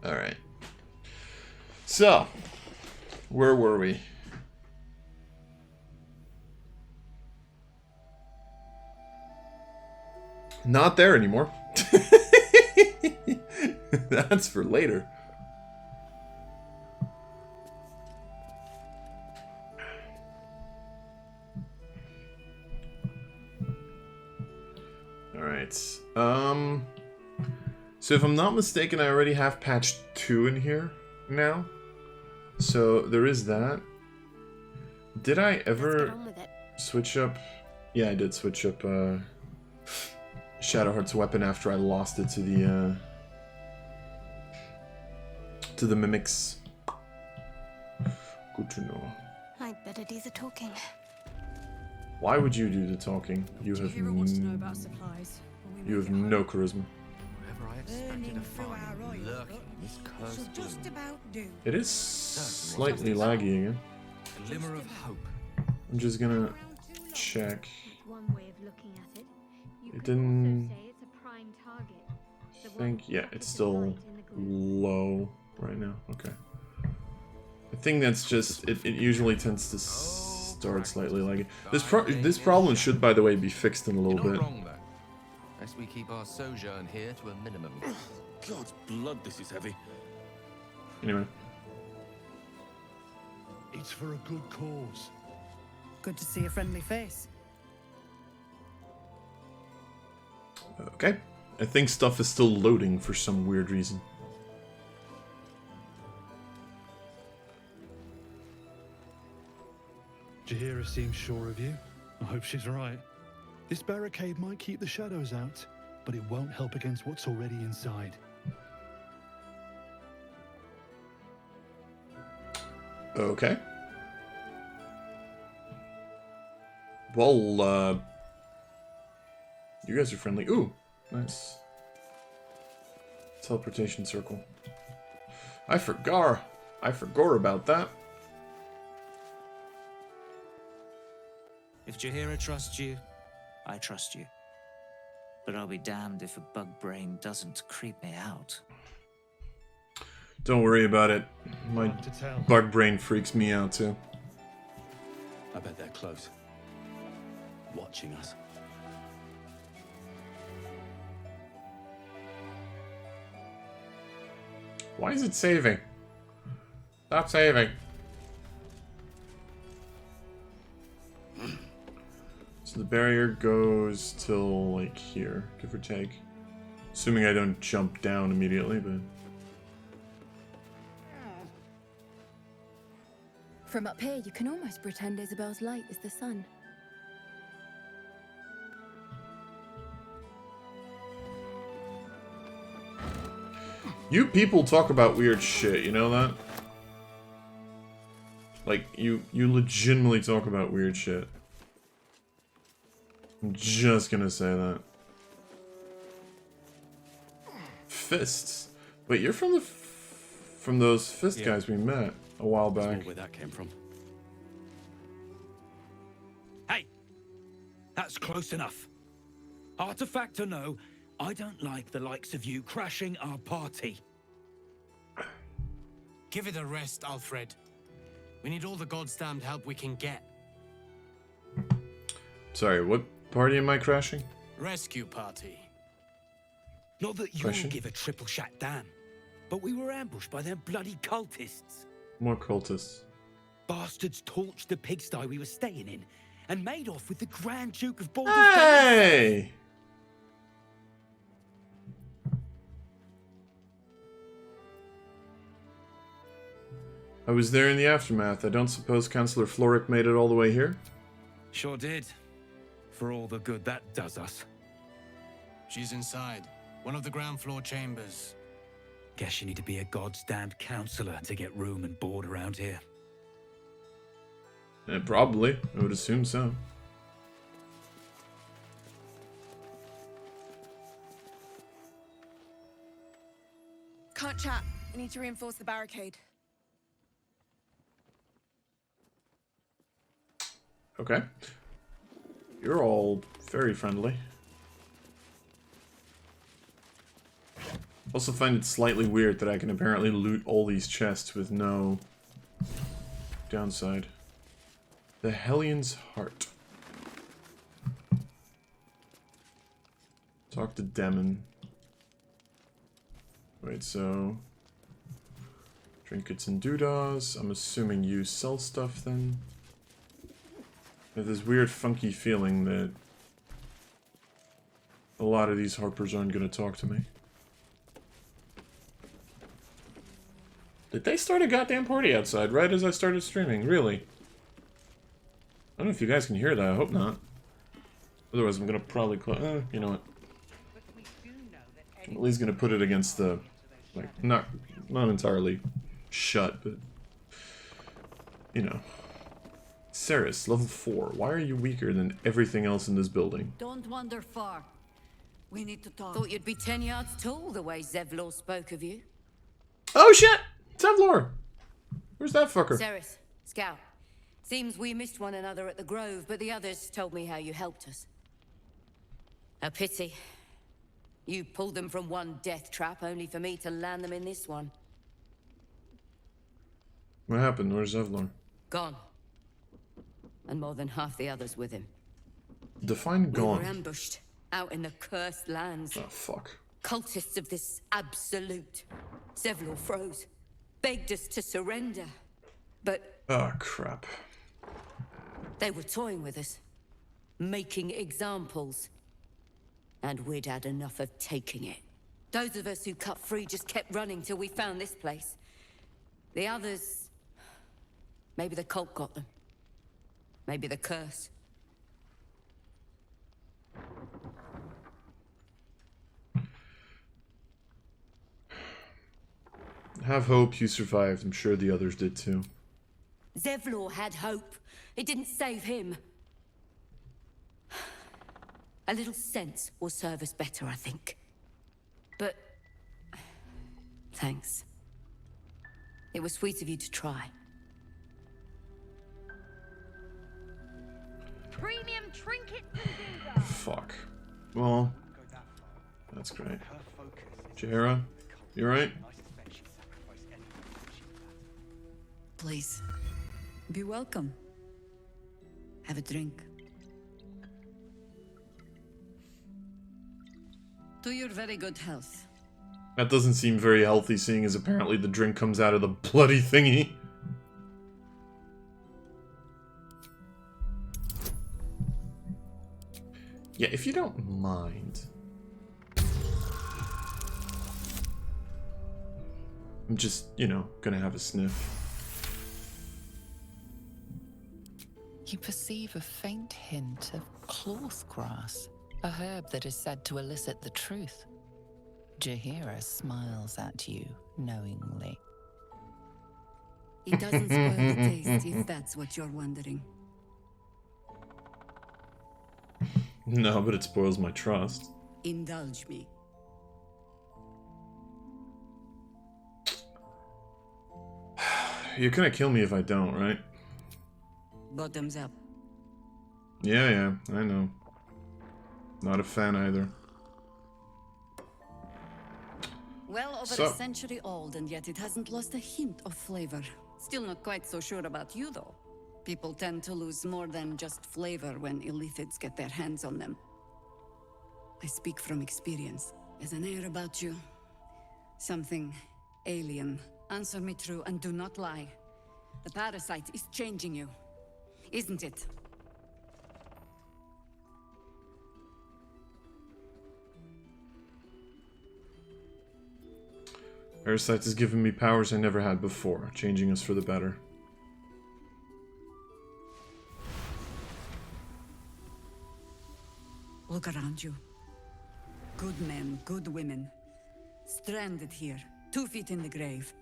Alright. So, where were we? Not there anymore. That's for later. Alright. So if I'm not mistaken, I already have patch 2 in here now. So there is that. Did I ever switch up? Yeah, I did switch up Shadowheart's weapon after I lost it to the mimics. Good to know. I'd better do the talking. Why would you do the talking? You have no charisma. Whatever I expected to find lurking in this cursed gloom. It is slightly laggy again. Glimmer of hope. I'm just gonna check. One way of looking at it. You It could also didn't. say it's a prime target. I think, yeah, it's still low right now. Okay. I think that's just it. It usually tends to start slightly laggy. This problem should, by the way, be fixed in a little bit. Wrong, though. As we keep our sojourn here to a minimum. God's blood, this is heavy. Anyway. It's for a good cause. Good to see a friendly face. Okay. I think stuff is still loading for some weird reason. Jaheira seems sure of you. I hope she's right. This barricade might keep the shadows out, but it won't help against what's already inside. Okay. Well, you guys are friendly. Ooh, nice. Teleportation circle. I forgot about that. If Jaheira trusts you, I trust you. But I'll be damned if a bug brain doesn't creep me out. Don't worry about it. My Hard to tell. bug brain freaks me out too. I bet they're close. Watching us. Why is it saving? Stop saving. So the barrier goes till like here, give or take. Assuming I don't jump down immediately, but... From up here, you can almost pretend Isabel's light is the sun. You people talk about weird shit, you know that? Like, you legitimately talk about weird shit. I'm just gonna say that. Fists. Wait, you're from from those fist guys we met a while back. Where that came from. Hey! That's close enough. Artifact or no, I don't like the likes of you crashing our party. Give it a rest, Alfred. We need all the goddamned help we can get. Sorry, what party am I crashing? Rescue party. Not that you'll Question? give a triple shot damn, but we were ambushed by them bloody cultists. More cultists. Bastards torched the pigsty we were staying in and made off with the Grand Duke of Baldur. Hey! I was there in the aftermath. I don't suppose Councillor Floric made it all the way here? Sure did. For all the good that does us. She's inside. One of the ground floor chambers. Guess you need to be a goddamned counselor to get room and board around here. Probably. I would assume so. Can't chat. I need to reinforce the barricade. Okay. You're all very friendly. Also find it slightly weird that I can apparently loot all these chests with no downside. The Hellion's Heart. Talk to Demon. Wait, so... Trinkets and doodahs. I'm assuming you sell stuff then. I have this weird funky feeling that a lot of these harpers aren't going to talk to me. Did they start a goddamn party outside right as I started streaming? Really? I don't know if you guys can hear that. I hope not. Otherwise, I'm gonna probably close. You know what? I'm at least gonna put it against the, like, not entirely shut, but you know. Ceres, level 4. Why are you weaker than everything else in this building? Don't wander far. We need to talk. Thought you'd be 10 yards tall the way Zevlor spoke of you. Oh shit! Zevlor! Where's that fucker? Ceres, Scout. Seems we missed one another at the Grove, but the others told me how you helped us. A pity. You pulled them from one death trap, only for me to land them in this one. What happened? Where's Zevlor? Gone. And more than half the others with him. Define gone. We were ambushed, out in the cursed lands. Oh, fuck. Cultists of this absolute. Zevlor froze. Begged us to surrender. But... Oh, crap. They were toying with us. Making examples. And we'd had enough of taking it. Those of us who cut free just kept running till we found this place. The others... Maybe the cult got them. Maybe the curse. Have hope you survived. I'm sure the others did too. Zevlor had hope. It didn't save him. A little sense will serve us better, I think. But... thanks. It was sweet of you to try. Premium trinkets and doodahs. Fuck. Well, that's great. Jahira, you right? Please. Be welcome. Have a drink. To your very good health. That doesn't seem very healthy, seeing as apparently the drink comes out of the bloody thingy. Yeah, if you don't mind. I'm just, you know, gonna have a sniff. You perceive a faint hint of cloth grass, a herb that is said to elicit the truth. Jahira smiles at you knowingly. It doesn't spoil the taste, if that's what you're wondering. No, but it spoils my trust. Indulge me. You're gonna kill me if I don't, right? Bottoms up. Yeah, I know. Not a fan either. Well over a century old, and yet it hasn't lost a hint of flavor. Still not quite so sure about you, though. People tend to lose more than just flavor when illithids get their hands on them. I speak from experience. There's an air about you. Something alien. Answer me true and do not lie. The parasite is changing you, isn't it? Parasite has given me powers I never had before, changing us for the better. Look around you. Good men, good women. Stranded here, 2 feet in the grave.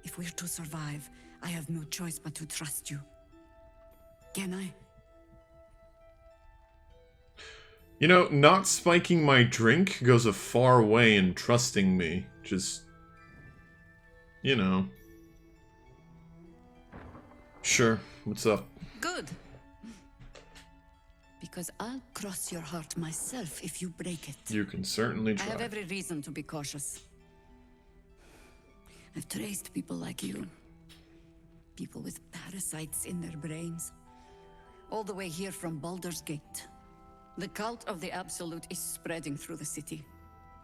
If we're to survive, I have no choice but to trust you. Can I? You know, not spiking my drink goes a far way in trusting me. Just... you know. Sure, what's up? Good. Because I'll cross your heart myself if you break it. You can certainly I try. have every reason to be cautious. I've traced people like you. People with parasites in their brains. All the way here from Baldur's Gate. The cult of the Absolute is spreading through the city.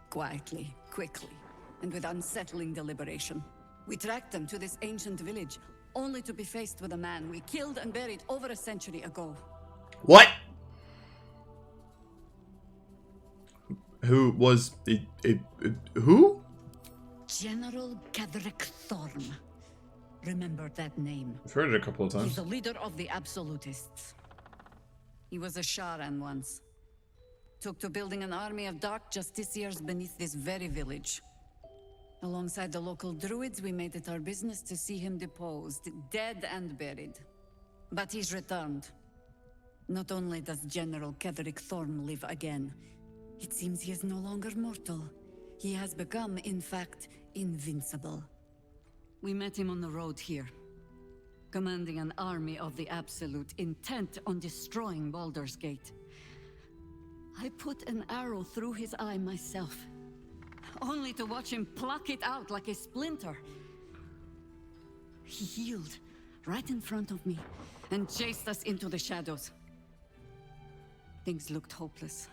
Quietly, quickly, and with unsettling deliberation. We tracked them to this ancient village, only to be faced with a man we killed and buried over a century ago. What? Who was who? General Ketheric Thorm. Remember that name. I've heard it a couple of times. He's the leader of the Absolutists. He was a Sharan once. Took to building an army of dark justiciars beneath this very village. Alongside the local druids, we made it our business to see him deposed, dead and buried. But he's returned. Not only does General Ketheric Thorm live again, it seems he is no longer mortal. He has become, in fact, invincible. We met him on the road here, commanding an army of the Absolute, intent on destroying Baldur's Gate. I put an arrow through his eye myself, only to watch him pluck it out like a splinter. He healed right in front of me and chased us into the shadows. Things looked hopeless,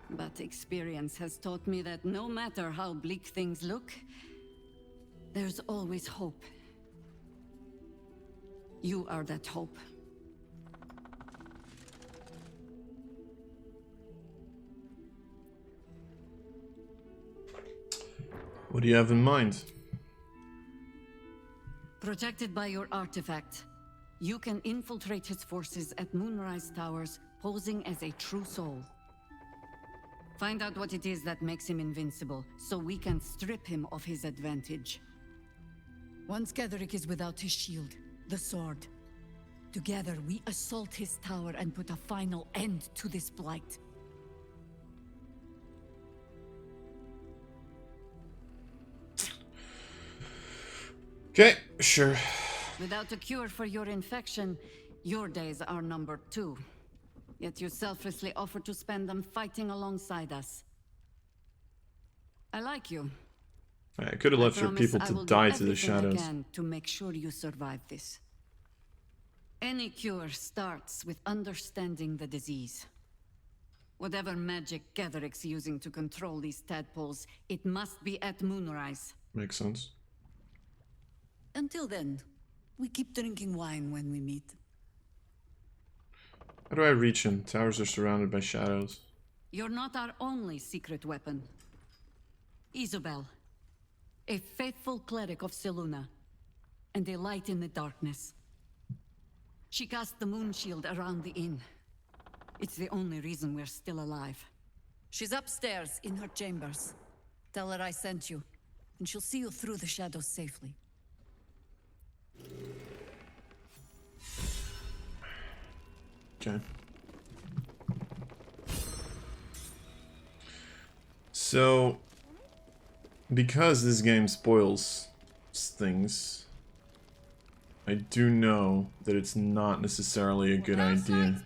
but experience has taught me that no matter how bleak things look, there's always hope. You are that hope. What do you have in mind? Protected by your artifact, you can infiltrate his forces at Moonrise Towers, posing as a true soul. Find out what it is that makes him invincible, so we can strip him of his advantage. Once Ketheric is without his shield, the sword, together we assault his tower and put a final end to this blight. Okay, sure. Without a cure for your infection, your days are numbered too. Yet you selflessly offer to spend them fighting alongside us. I like you. I could have left your people to die to the shadows. I can to make sure you survive this. Any cure starts with understanding the disease. Whatever magic Ketheric's using to control these tadpoles, it must be at Moonrise. Makes sense. Until then, we keep drinking wine when we meet. How do I reach him? Towers are surrounded by shadows. You're not our only secret weapon. Isobel, a faithful cleric of Selûne, and a light in the darkness. She cast the moon shield around the inn. It's the only reason we're still alive. She's upstairs in her chambers. Tell her I sent you, and she'll see you through the shadows safely. Okay. So, because this game spoils things, I do know that it's not necessarily a good idea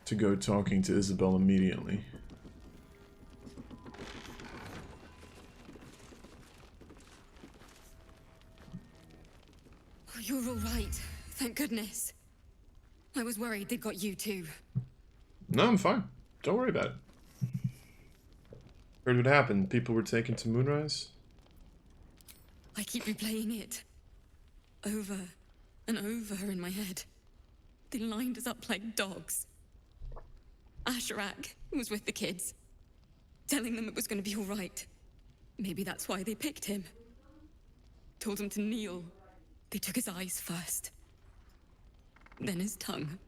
to go talking to Isabel immediately. Oh, you're all right. Thank goodness. I was worried they'd got you too. No, I'm fine. Don't worry about it. Heard what happened. People were taken to Moonrise? I keep replaying it. Over and over in my head. They lined us up like dogs. Asherak was with the kids, telling them it was going to be all right. Maybe that's why they picked him. Told him to kneel. They took his eyes first. Then his tongue.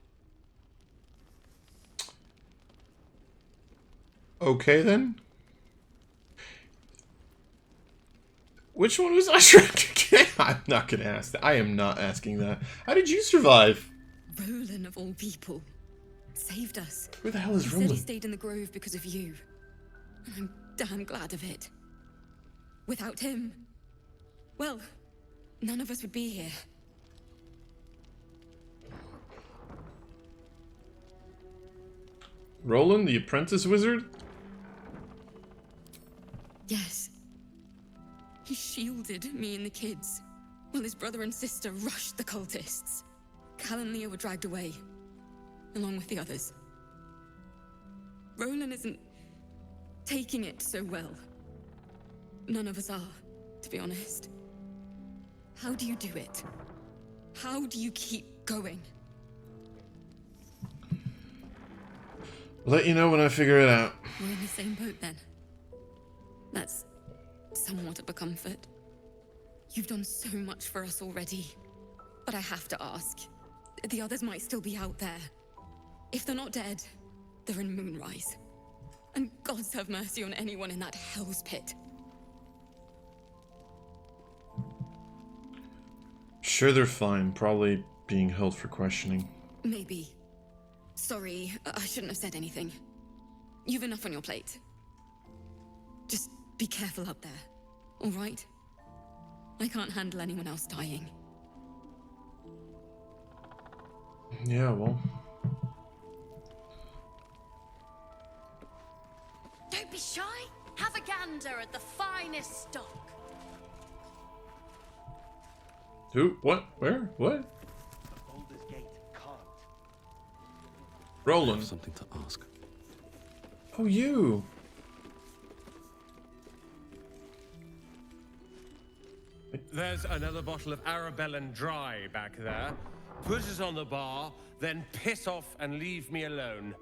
Okay, then. Which one was Asherak? I'm not gonna ask that. I am not asking that. How did you survive? Roland, of all people, saved us. Where the hell is He Roland? said he stayed in the grove because of you. And I'm damn glad of it. Without him, well, none of us would be here. Roland, the apprentice wizard? Yes. He shielded me and the kids, while his brother and sister rushed the cultists. Cal and Leo were dragged away, along with the others. Roland isn't taking it so well. None of us are, to be honest. How do you do it? How do you keep going? I'll let you know when I figure it out. We're in the same boat then. That's somewhat of a comfort. You've done so much for us already. But I have to ask. The others might still be out there. If they're not dead, they're in Moonrise. And gods have mercy on anyone in that hell's pit. Sure, they're fine. Probably being held for questioning. Maybe. Sorry, I shouldn't have said anything. You've enough on your plate. Just be careful up there, all right? I can't handle anyone else dying. Yeah, well. Don't be shy. Have a gander at the finest stock. Who? What? Where? What? Roland. Something to ask. Oh, you. There's another bottle of Arabellan Dry back there. Put it on the bar, then piss off and leave me alone.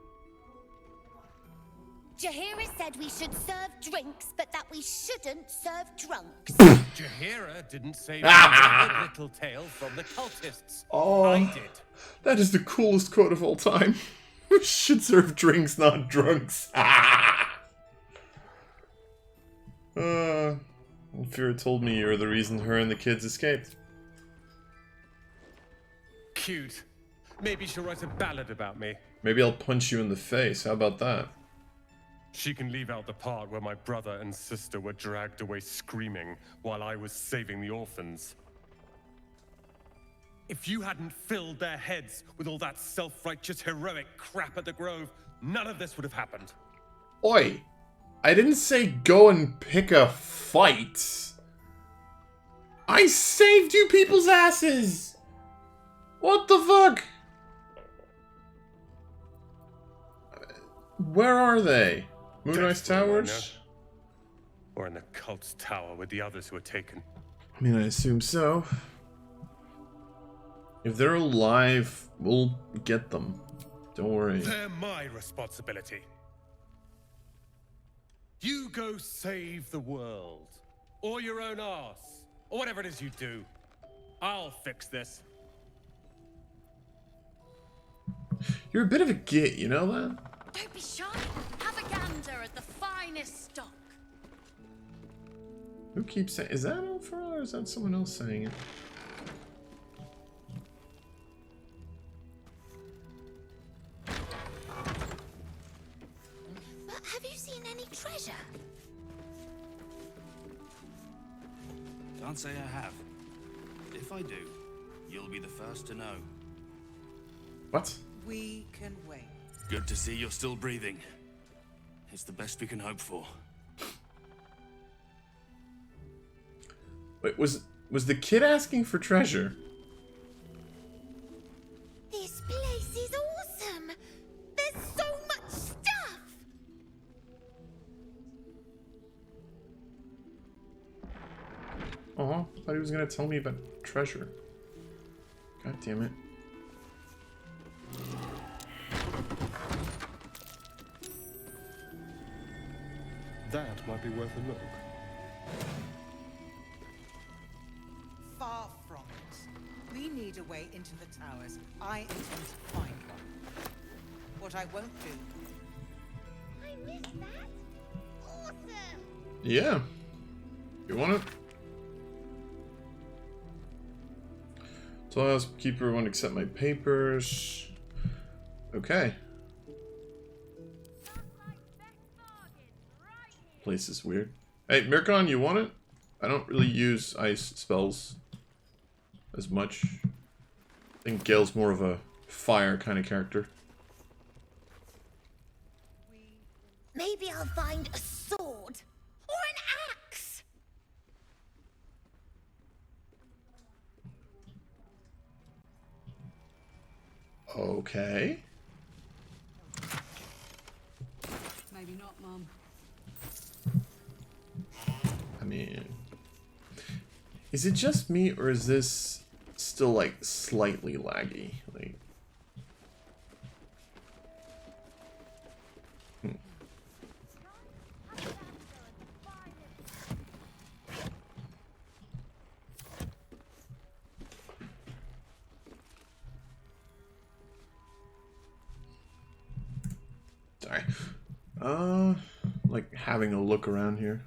Jaheira said we should serve drinks, but that we shouldn't serve drunks. Jaheira didn't save a little tale from the cultists. Oh, I did. That is the coolest quote of all time. We should serve drinks, not drunks. Fear told me you were the reason her and the kids escaped. Cute. Maybe she'll write a ballad about me. Maybe I'll punch you in the face. How about that? She can leave out the part where my brother and sister were dragged away screaming while I was saving the orphans. If you hadn't filled their heads with all that self-righteous heroic crap at the Grove, none of this would have happened. Oi! I didn't say go and pick a fight. I saved you people's asses! What the fuck? Where are they? Moonrise Towers? Or in the cult's tower with the others who were taken. I mean, I assume so. If they're alive, we'll get them. Don't worry. They're my responsibility. You go save the world. Or your own arse. Or whatever it is you do. I'll fix this. You're a bit of a git, you know that? Don't be shy. Have a gander at the finest stock. Who keeps saying... Is that Alfred or is that someone else saying it? But have you seen any treasure? Can't say I have. If I do, you'll be the first to know. What? We can wait. Good to see you're still breathing. It's the best we can hope for. Wait, was the kid asking for treasure? This place is awesome. There's so much stuff. Oh, I thought he was gonna tell me about treasure. God damn it. That might be worth a look. Far from it. We need a way into the towers. I intend to find one. What I won't do. I missed that. Awesome. Yeah. You want it? So I'll keep everyone accept my papers. Okay. Place is weird. Hey, Mirkon, you want it? I don't really use ice spells as much. I think Gale's more of a fire kind of character. I'll find a sword or an axe. Okay. Maybe not, Mom. I mean, is it just me, or is this still like slightly laggy? Like, sorry. Like having a look around here.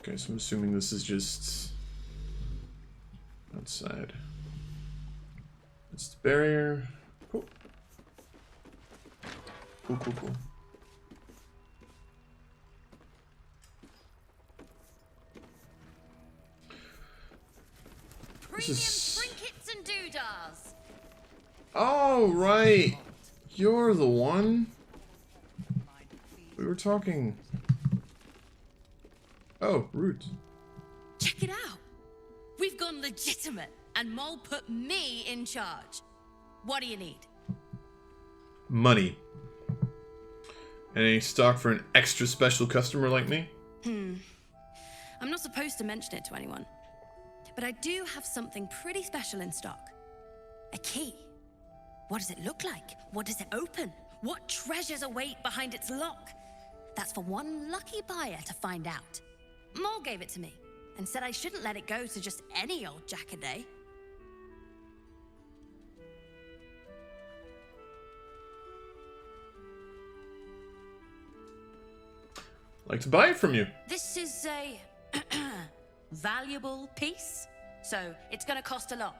Okay, so I'm assuming this is just outside. It's the barrier. Cool. Cool. Premium trinkets and doodahs. Oh, right. You're the one. We were talking. Oh, Root. Check it out. We've gone legitimate, and Mole put me in charge. What do you need? Money. Any stock for an extra special customer like me? I'm not supposed to mention it to anyone, but I do have something pretty special in stock. A key. What does it look like? What does it open? What treasures await behind its lock? That's for one lucky buyer to find out. Mole gave it to me and said I shouldn't let it go to just any old jackaday. Like to buy it from you. This is a valuable piece, so it's gonna cost a lot.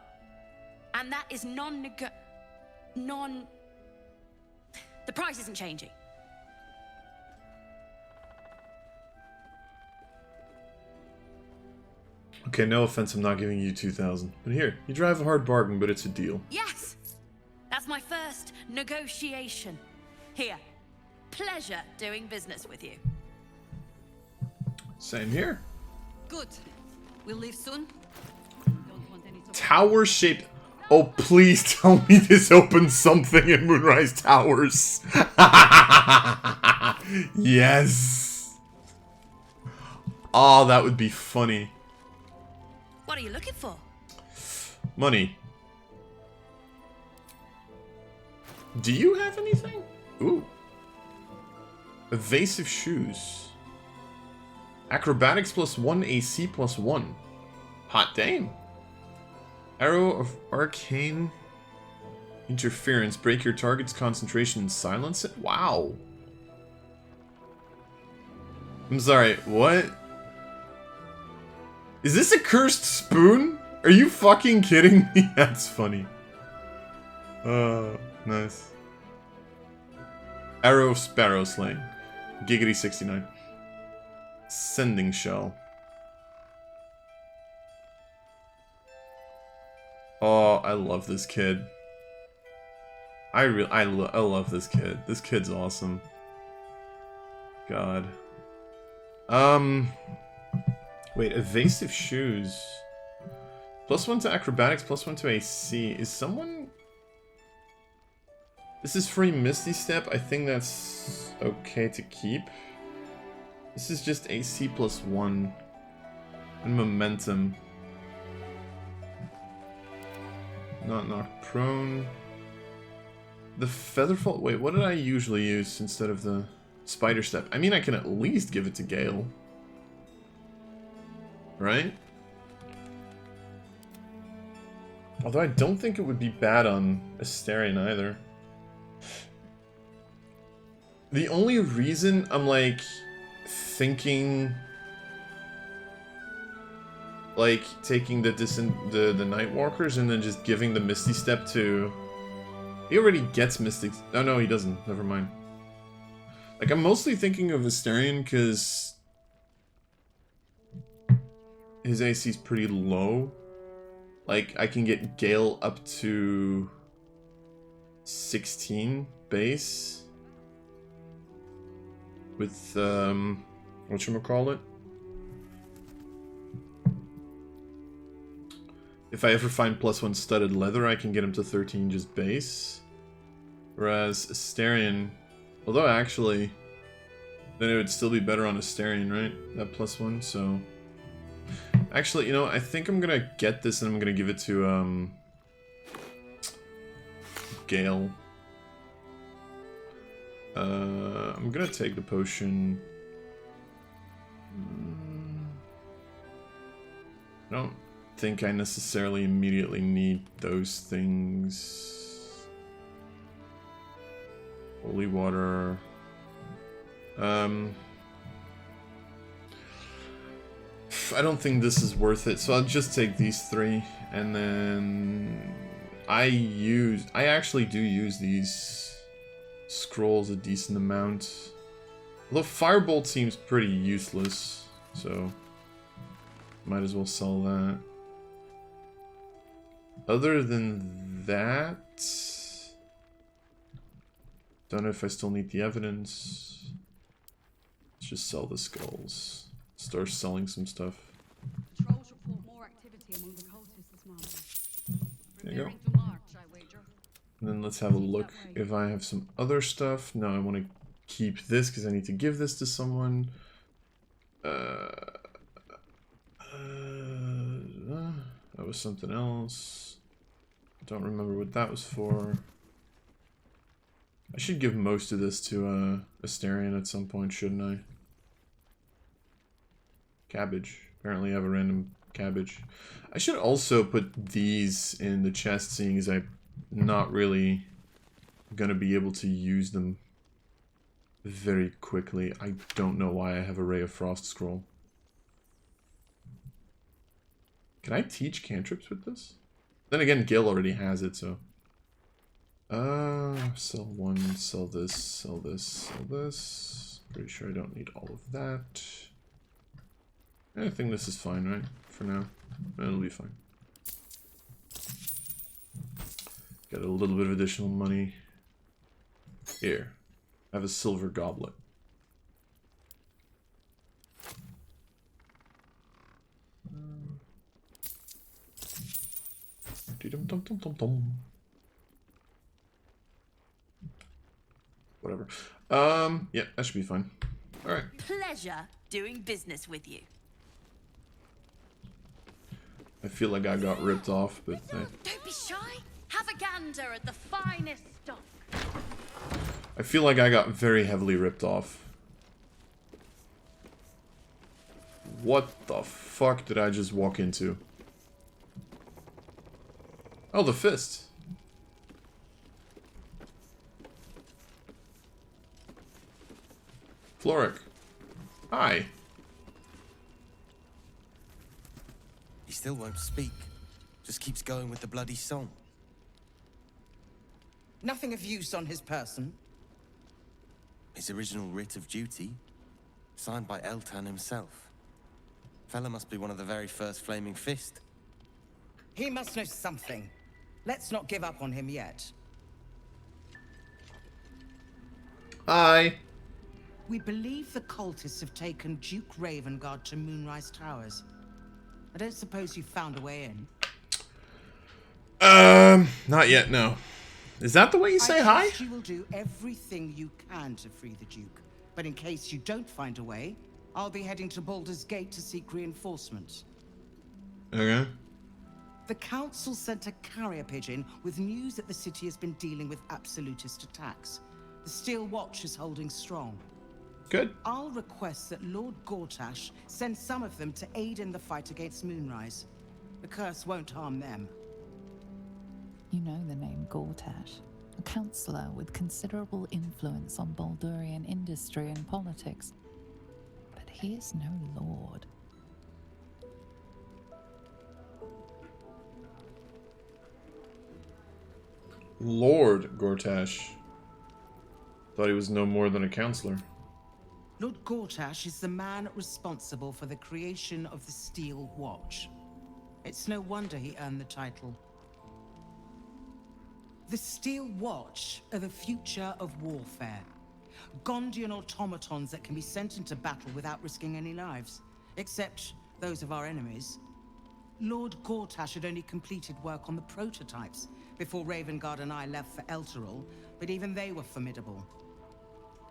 And that is the price isn't changing. Okay, no offense, I'm not giving you 2,000. But here, you drive a hard bargain, but it's a deal. Yes! That's my first negotiation. Here. Pleasure doing business with you. Same here. Good. We'll leave soon. Tower shaped. Oh, please tell me this opens something in Moonrise Towers. Yes. Oh, that would be funny. What are you looking for? Money. Do you have anything? Ooh. Evasive shoes. Acrobatics +1, AC +1. Hot dame. Arrow of arcane interference. Break your target's concentration and silence it. Wow. I'm sorry, what? Is this a cursed spoon? Are you fucking kidding me? That's funny. Nice. Arrow of sparrow slaying. Giggity 69. Sending shell. Oh, I love this kid. I love this kid. This kid's awesome. God. Wait, evasive shoes. +1 to acrobatics, +1 to AC. Is someone... This is free Misty Step. I think that's okay to keep. This is just AC +1. And momentum. Not knocked prone. The Featherfall... Wait, what did I usually use instead of the Spider Step? I mean, I can at least give it to Gale. Right? Although I don't think it would be bad on Asterion either. The only reason I'm like thinking like taking the Nightwalkers and then just giving the Misty Step to... He already gets Mystic... Oh no, he doesn't. Never mind. Like, I'm mostly thinking of Asterion because his AC is pretty low. Like, I can get Gale up to 16 base with whatchamacallit? If I ever find +1 studded leather, I can get him to 13 just base. Whereas Asterion, although actually, then it would still be better on Asterion, right? That +1, so... Actually, you know, I think I'm gonna get this and I'm gonna give it to, Gale. I'm gonna take the potion. I don't think I necessarily immediately need those things. Holy water. I don't think this is worth it, so I'll just take these 3, and then I actually do use these scrolls a decent amount. Although Firebolt seems pretty useless, so might as well sell that. Other than that, don't know if I still need the evidence. Let's just sell the skulls. Start selling some stuff. Patrols report more activity among the cultists this morning. There you go. Preparing to march, I wager. And then let's have a look if I have some other stuff. No, I want to keep this because I need to give this to someone. That was something else. Don't remember what that was for. I should give most of this to Asterion at some point, shouldn't I? Cabbage. Apparently I have a random cabbage. I should also put these in the chest, seeing as I'm not really gonna be able to use them very quickly. I don't know why I have a Ray of Frost scroll. Can I teach cantrips with this? Then again, Gil already has it, so... sell one, sell this, sell this, sell this. Pretty sure I don't need all of that. I think this is fine, right? For now. It'll be fine. Got a little bit of additional money. Here. I have a silver goblet. Whatever. Yeah, that should be fine. Alright. Pleasure doing business with you. I feel like I got ripped off, but... Don't be shy. Have a gander at the finest stock. I feel like I got very heavily ripped off. What the fuck did I just walk into? Oh, the fist. Floric. Hi. He still won't speak. Just keeps going with the bloody song. Nothing of use on his person. His original writ of duty, signed by Eltan himself. Fella must be one of the very first Flaming Fist. He must know something. Let's not give up on him yet. Hi. We believe the cultists have taken Duke Ravengard to Moonrise Towers. I don't suppose you found a way in. Not yet, no. Is that the way you say hi? You will do everything you can to free the Duke. But in case you don't find a way, I'll be heading to Baldur's Gate to seek reinforcements. Okay. The Council sent a carrier pigeon with news that the city has been dealing with absolutist attacks. The Steel Watch is holding strong. Good. I'll request that Lord Gortash send some of them to aid in the fight against Moonrise. The curse won't harm them. You know the name Gortash, a councillor with considerable influence on Baldurian industry and politics. But he is no lord. Lord Gortash. Thought he was no more than a counselor. Lord Gortash is the man responsible for the creation of the Steel Watch. It's no wonder he earned the title. The Steel Watch are the future of warfare. Gondian automatons that can be sent into battle without risking any lives. Except those of our enemies. Lord Gortash had only completed work on the prototypes before Ravengard and I left for Elturel, but even they were formidable.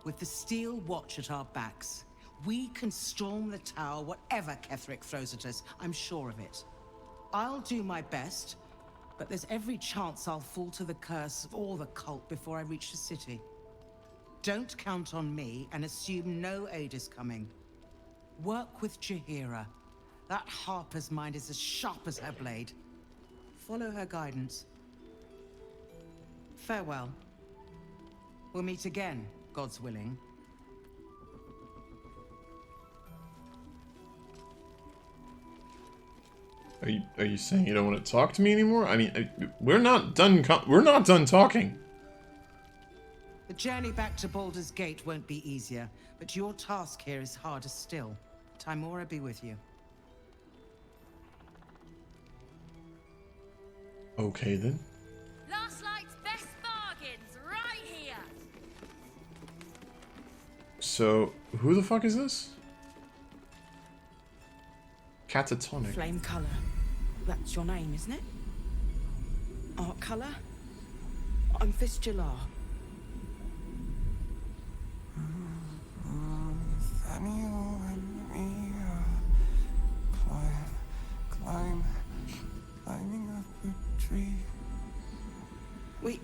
With the Steel Watch at our backs, we can storm the tower whatever Ketheric throws at us, I'm sure of it. I'll do my best, but there's every chance I'll fall to the curse or the cult before I reach the city. Don't count on me and assume no aid is coming. Work with Jaheira. That Harper's mind is as sharp as her blade. Follow her guidance. Farewell. We'll meet again, God's willing. Are you saying you don't want to talk to me anymore? I mean, we're not done talking. The journey back to Baldur's Gate won't be easier, but your task here is harder still. Timora be with you. Okay then. Last Light's best bargains right here. So, who the fuck is this? Catatonic. Flame color. That's your name, isn't it? Art color? I'm Fistular. Climbing up a tree. We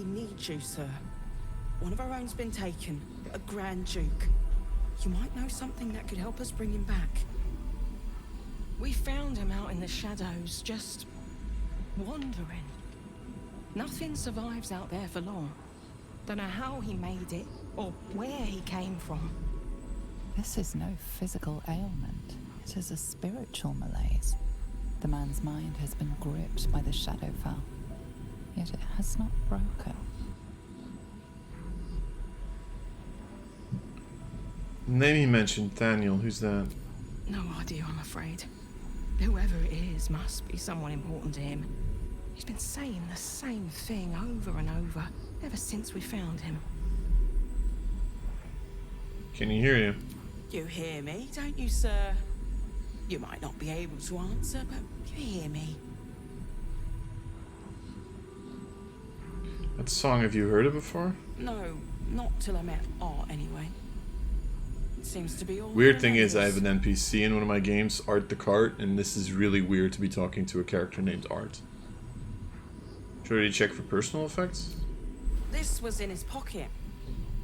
need you, sir. One of our own's been taken, a Grand Duke. You might know something that could help us bring him back. We found him out in the shadows, just wandering. Nothing survives out there for long. Don't know how he made it, or where he came from. This is no physical ailment. It is a spiritual malaise. The man's mind has been gripped by the Shadowfell, yet it has not broken. Name he mentioned, Daniel. Who's that? No idea, I'm afraid. Whoever it is must be someone important to him. He's been saying the same thing over and over, ever since we found him. Can you hear you? You hear me, don't you, sir? You might not be able to answer, but you hear me. That song, have you heard it before? No, not till I met Art, anyway. It seems to be all Weird thing is, I have an NPC in one of my games, Art the Cart, and this is really weird to be talking to a character named Art. Should I check for personal effects? This was in his pocket.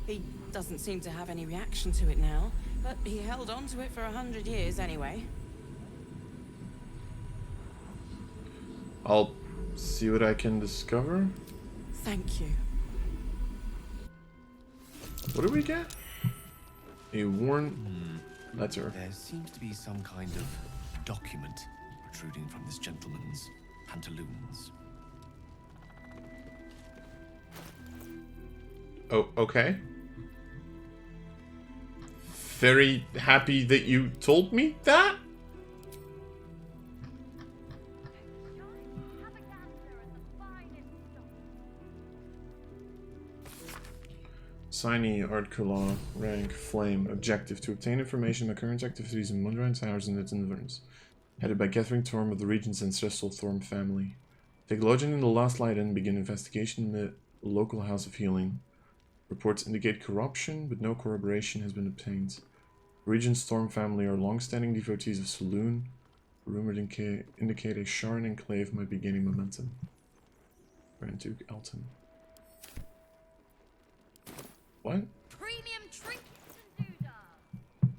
He doesn't seem to have any reaction to it now, but he held on to it for 100 years anyway. I'll see what I can discover. Thank you. What do we get? A worn letter. There seems to be some kind of document protruding from this gentleman's pantaloons. Oh, okay. Very happy that you told me that? Signee, Art Kula, rank, flame, objective, to obtain information about current activities in Mundrine Towers and its environs. Headed by Ketheric Thorm of the region's ancestral Thorm family. Take lodging in the Last Light and begin investigation in the local House of Healing. Reports indicate corruption, but no corroboration has been obtained. The region's Thorm family are long-standing devotees of Saloon. Rumored indicate a Sharn enclave might be gaining momentum. Grand Duke Elton. What? Premium trinkets and doodah.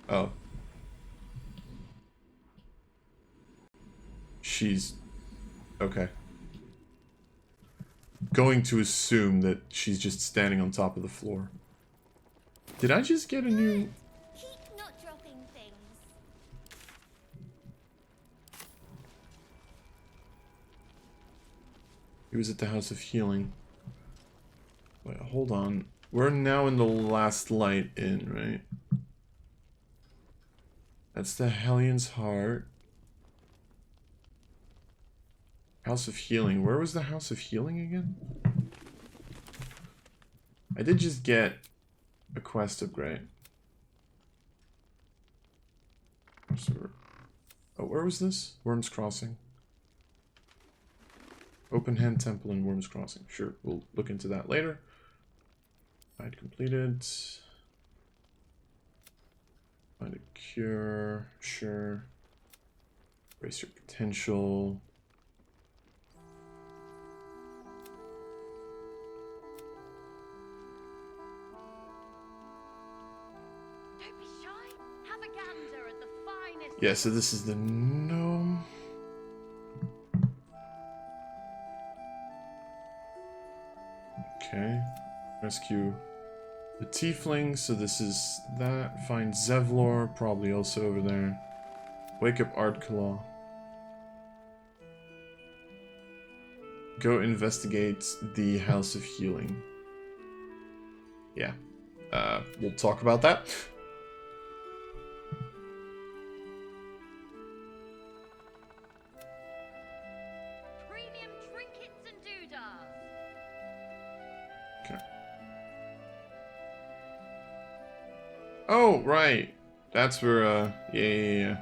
Oh. She's... okay. Going to assume that she's just standing on top of the floor. Did I just get a new... Keep not dropping things. He was at the House of Healing. Wait, hold on. We're now in the Last Light Inn, right? That's the Hellion's Heart. House of Healing. Where was the House of Healing again? I did just get a quest upgrade. Oh, where was this? Worm's Crossing. Open Hand Temple in Worm's Crossing. Sure, we'll look into that later. Fight completed. Find a cure. Sure. Raise your potential. Don't be shy. Have a gander at the finest. Yeah, so this is the gnome. Okay. Rescue the tiefling, so this is that. Find Zevlor, probably also over there. Wake up Ardclaw. Go investigate the House of Healing. Yeah. We'll talk about that. Premium trinkets and doodahs. Okay. Oh, right. That's where, yeah.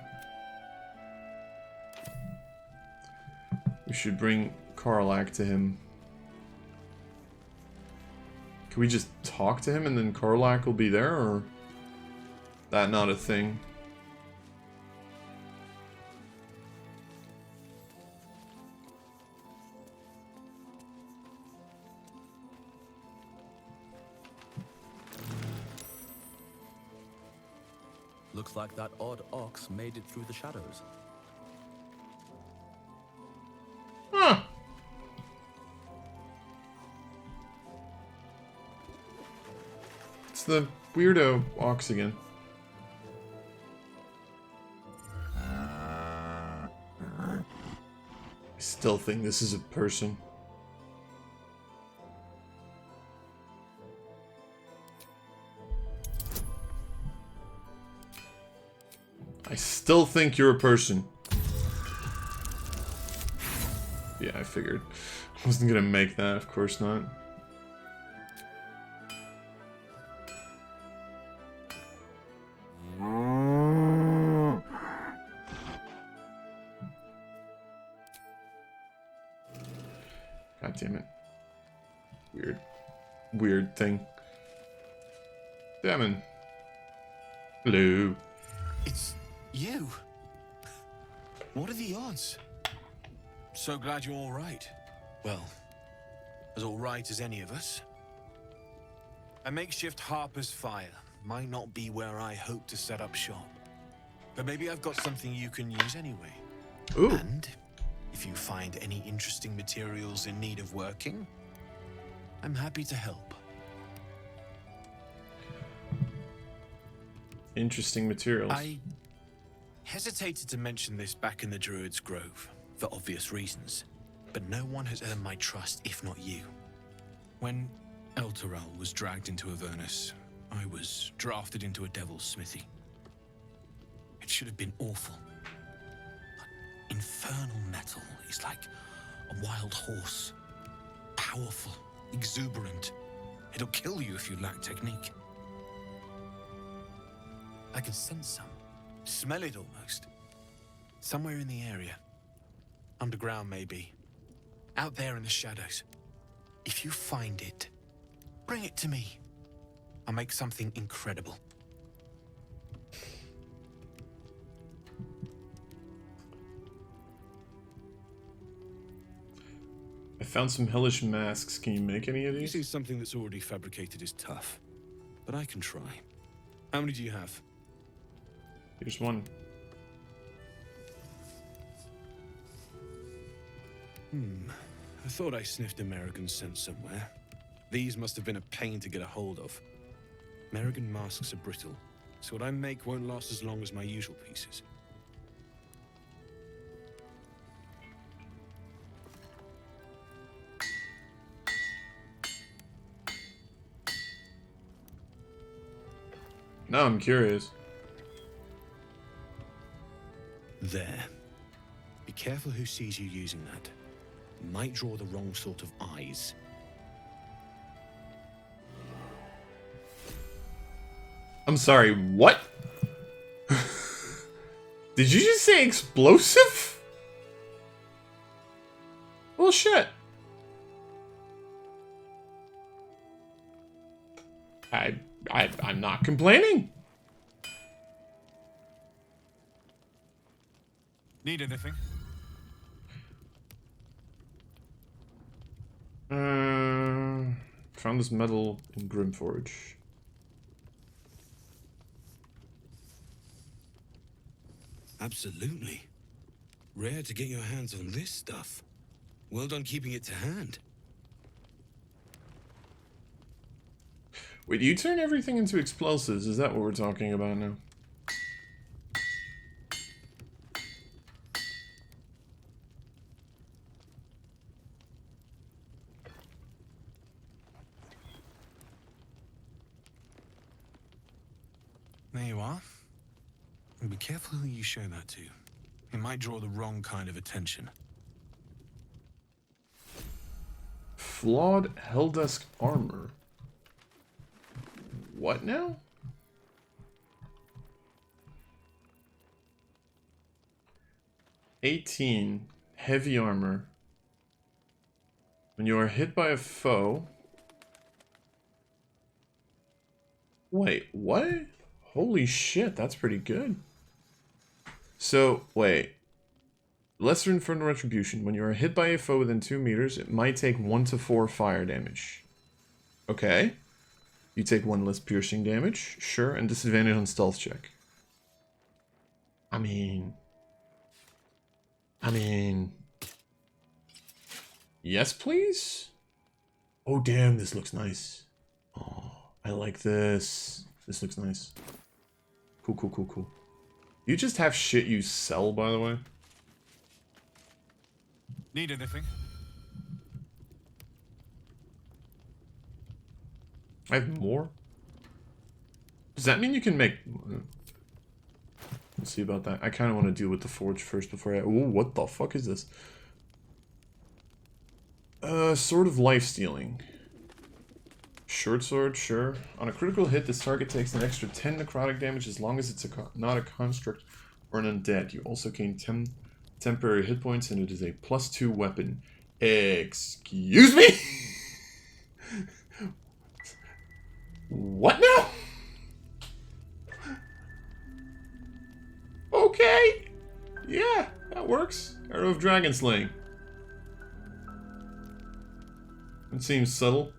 We should bring Karlak to him. Can we just talk to him and then Karlak will be there, or that not a thing? Looks like that odd ox made it through the shadows. Huh. It's the weirdo ox again. I still think this is a person. I still think you're a person. Yeah, I figured. I wasn't gonna make that, of course not. God damn it. Weird thing. Damon. Hello. It's you. What are the odds? So glad you're all right. Well, as all right as any of us. A makeshift Harper's Fire might not be where I hope to set up shop. But maybe I've got something you can use anyway. Ooh. And if you find any interesting materials in need of working, I'm happy to help. Interesting materials. I hesitated to mention this back in the Druid's Grove, for obvious reasons. But no one has earned my trust if not you. When Elturel was dragged into Avernus, I was drafted into a devil's smithy. It should have been awful. But infernal metal is like a wild horse. Powerful, exuberant. It'll kill you if you lack technique. I can sense some. Smell it almost. Somewhere in the area. Underground, maybe. Out there in the shadows. If you find it, bring it to me. I'll make something incredible. I found some hellish masks. Can you make any of these? Using something that's already fabricated is tough. But I can try. How many do you have? Here's one. I thought I sniffed American scent somewhere. These must have been a pain to get a hold of. American masks are brittle, so what I make won't last as long as my usual pieces. Now I'm curious. There. Be careful who sees you using that. might draw the wrong sort of eyes. I'm sorry, what? Did you just say explosive? Well, shit. I'm not complaining. Need anything? Found this metal in Grimforge. Absolutely. Rare to get your hands on this stuff. Well done keeping it to hand. Wait, do you turn everything into explosives? Is that what we're talking about now? There you are. And be careful who you show that to. It might draw the wrong kind of attention. Flawed Helldusk armor. What now? $18 heavy armor. When you are hit by a foe. Wait, what? Holy shit, that's pretty good. So, wait. Lesser Infernal Retribution. When you are hit by a foe within 2 meters, it might take 1 to 4 fire damage. Okay. You take 1 less piercing damage. Sure, and disadvantage on stealth check. I mean... Yes, please? Oh, damn, this looks nice. Oh, I like this. This looks nice. Cool, cool, cool, cool. You just have shit you sell, by the way? Need anything? I have more? Does that mean you can make... Let's see about that. I kind of want to deal with the forge first before I... Ooh, what the fuck is this? Sword of Life Stealing. Short sword, sure. On a critical hit, this target takes an extra 10 necrotic damage as long as it's not a construct or an undead. You also gain 10 temporary hit points, and it is a +2 weapon. Excuse me? What now? Okay. Yeah, that works. Arrow of Dragon Slaying. It seems subtle.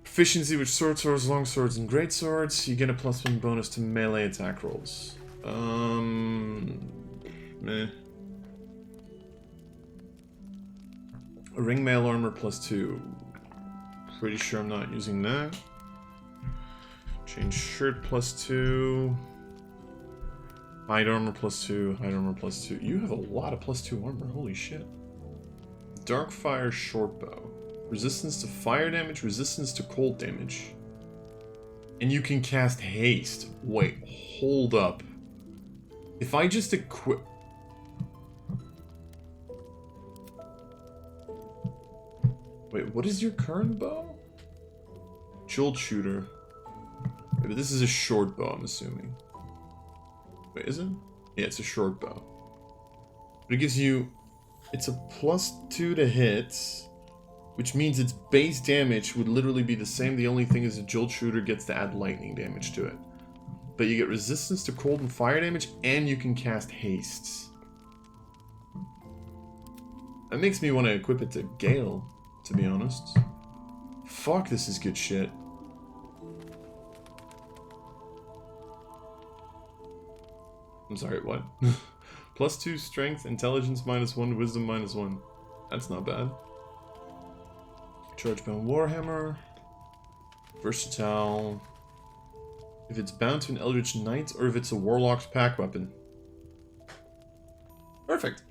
Proficiency with short swords, long swords, and great swords. You get a +1 bonus to melee attack rolls. Meh. A ring mail armor +2. Pretty sure I'm not using that. Change shirt +2. Hide armor +2. Hide armor +2. You have a lot of +2 armor. Holy shit. Darkfire shortbow. Resistance to fire damage, resistance to cold damage. And you can cast haste. Wait, hold up. If I just equip... Wait, what is your current bow? Jolt shooter. Wait, but this is a short bow, I'm assuming. Wait, is it? Yeah, it's a short bow. But it gives you... It's a +2 to hit, which means its base damage would literally be the same. The only thing is a Jolt shooter gets to add lightning damage to it. But you get resistance to cold and fire damage, and you can cast haste. That makes me want to equip it to Gale, to be honest. Fuck, this is good shit. I'm sorry, what? +2 strength, intelligence -1, wisdom -1. That's not bad. Chargebound Warhammer. Versatile. If it's bound to an Eldritch Knight, or if it's a Warlock's pack weapon. Perfect.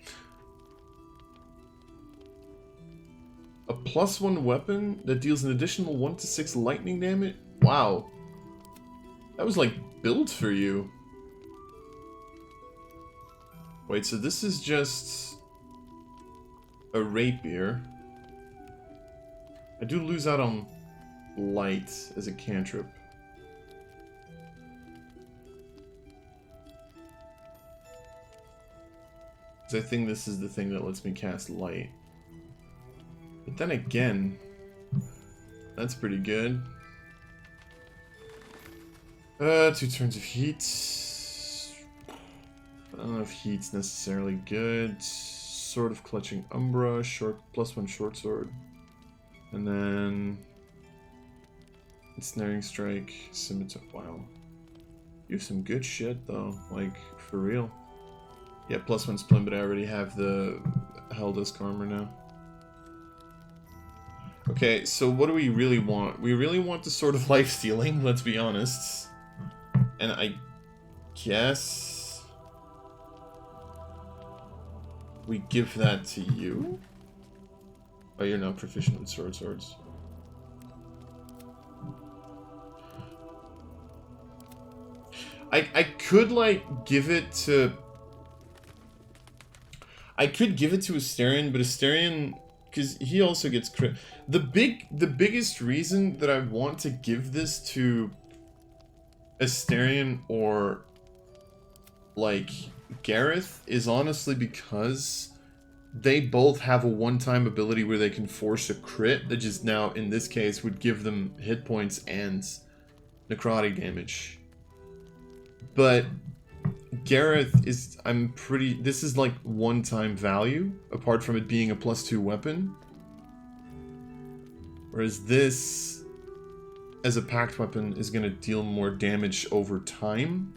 A +1 weapon that deals an additional 1 to 6 lightning damage? Wow. That was like built for you. Wait, so this is just a rapier. I do lose out on light as a cantrip. Because I think this is the thing that lets me cast light. But then again, that's pretty good. 2 turns of heat. I don't know if heat's necessarily good. Sword of Clutching Umbra, +1 short sword. And then Ensnaring Strike, Scimitar. Wow. You have some good shit though, like for real. Yeah, +1 splint, but I already have the Helldusk armor now. Okay, so what do we really want? We really want the Sword of Life Stealing, let's be honest. And I guess we give that to you? Oh, you're not proficient with swords. I could, like, give it to... I could give it to Asterion, but Asterion... Because he also gets crit... The biggest reason that I want to give this to Asterion or, like, Gareth is honestly because they both have a one-time ability where they can force a crit that just now, in this case, would give them hit points and necrotic damage. But Gareth is, this is like one-time value, apart from it being a +2 weapon. Whereas this, as a packed weapon, is going to deal more damage over time.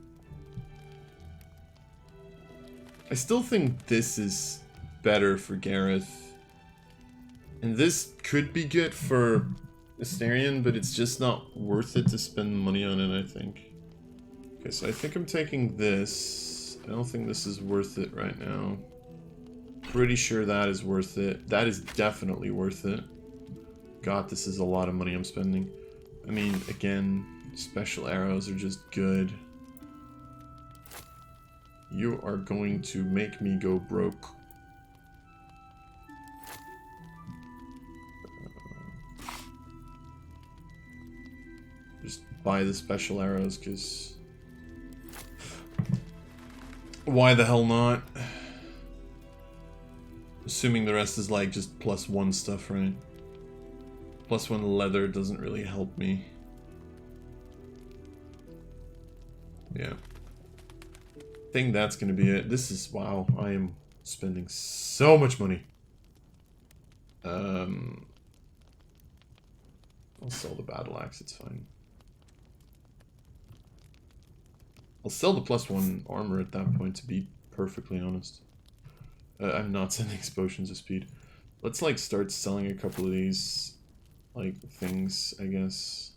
I still think this is better for Gareth. And this could be good for Asterion, but it's just not worth it to spend money on it, I think. Okay, so I think I'm taking this. I don't think this is worth it right now. Pretty sure that is worth it. That is definitely worth it. God, this is a lot of money I'm spending. I mean, again, special arrows are just good. You are going to make me go broke. Just buy the special arrows, because... Why the hell not? Assuming the rest is like just +1 stuff, right? +1 leather doesn't really help me. Yeah. I think that's gonna be it. This is, wow, I am spending so much money. I'll sell the battle axe, it's fine. I'll sell the +1 armor at that point, to be perfectly honest. I'm not sending potions of speed. Let's, like, start selling a couple of these, like, things, I guess.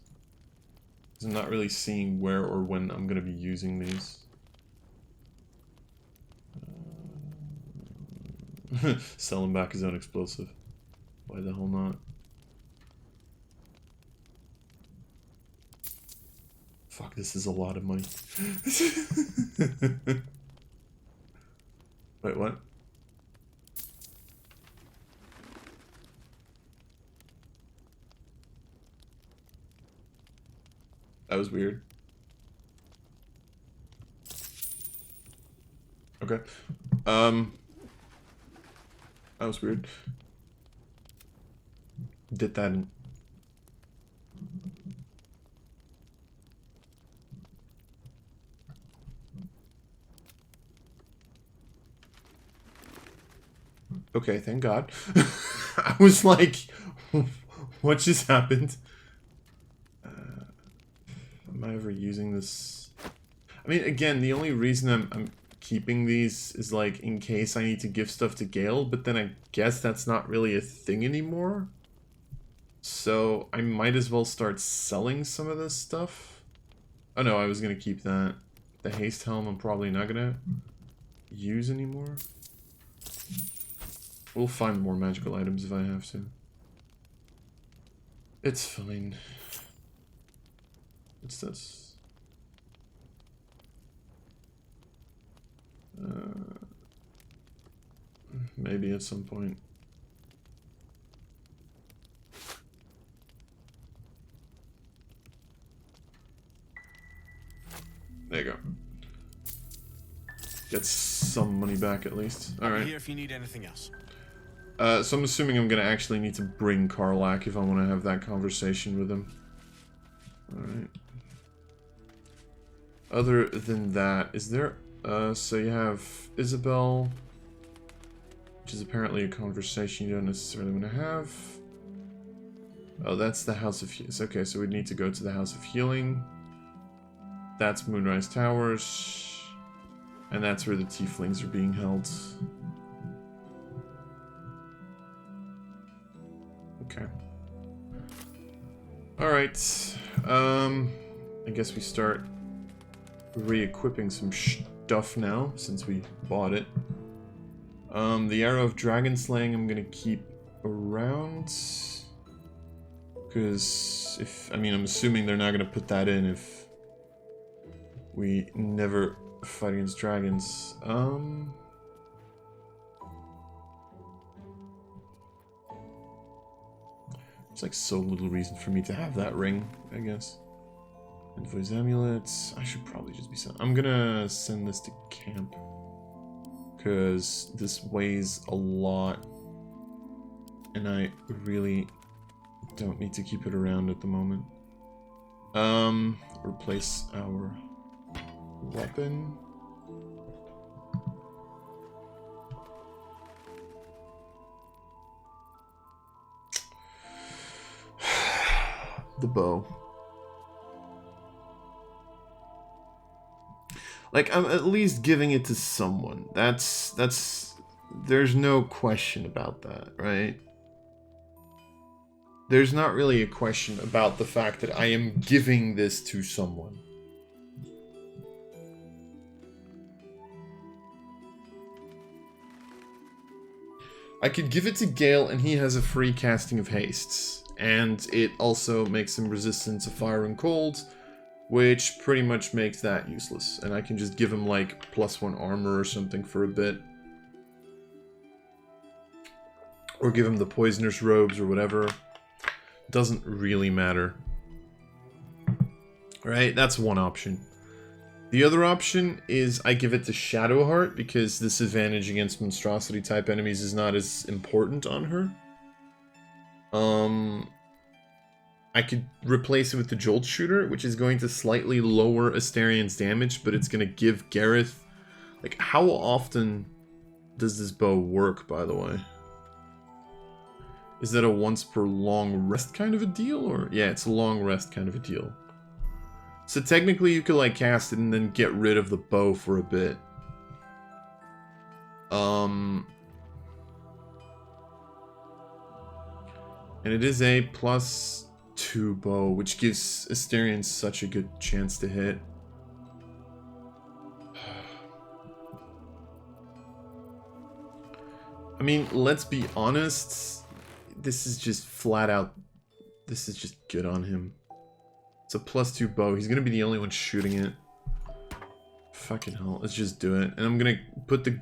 Because I'm not really seeing where or when I'm going to be using these. Sell him back his own explosive. Why the hell not? Fuck, this is a lot of money. Wait, what? That was weird. Okay. That was weird. Did that in... Okay, thank God. I was like, what just happened? Am I ever using this? I mean, again, the only reason I'm keeping these is like in case I need to give stuff to Gale, but then I guess that's not really a thing anymore. So I might as well start selling some of this stuff. Oh no, I was gonna keep that. The haste helm I'm probably not gonna use anymore. We'll find more magical items if I have to. It's fine. What's this? Maybe at some point. There you go. Get some money back at least. Alright. Here if you need anything else. So I'm assuming I'm gonna actually need to bring Karlach if I want to have that conversation with him. Alright. Other than that, is there... so you have Isabel, which is apparently a conversation you don't necessarily want to have. Oh, that's the House of Healing. Okay, so we need to go to the House of Healing. That's Moonrise Towers. And that's where the tieflings are being held. Okay. Alright. I guess we start re-equipping some stuff now, since we bought it. The Arrow of Dragon Slaying I'm gonna keep around. Because if... I mean, I'm assuming they're not gonna put that in if we never fight against dragons. There's like so little reason for me to have that ring, I guess. And voice amulets. I should probably just be sent. I'm gonna send this to camp. Because this weighs a lot. And I really don't need to keep it around at the moment. Replace our weapon. The bow. Like, I'm at least giving it to someone. That's there's no question about that, right? There's not really a question about the fact that I am giving this to someone. I could give it to Gale and he has a free casting of hastes. And it also makes him resistant to fire and cold, which pretty much makes that useless. And I can just give him like +1 armor or something for a bit. Or give him the poisoner's robes or whatever. Doesn't really matter. Right? That's one option. The other option is I give it to Shadowheart because this advantage against monstrosity type enemies is not as important on her. I could replace it with the Jolt Shooter, which is going to slightly lower Astarion's damage, but it's going to give Gareth... Like, how often does this bow work, by the way? Is that a once per long rest kind of a deal? Or yeah, it's a long rest kind of a deal. So technically you could like cast it and then get rid of the bow for a bit. And it is a +2 bow, which gives Astarion such a good chance to hit. I mean, let's be honest. This is just flat out... This is just good on him. It's a +2 bow. He's gonna be the only one shooting it. Fucking hell. Let's just do it. And I'm gonna put the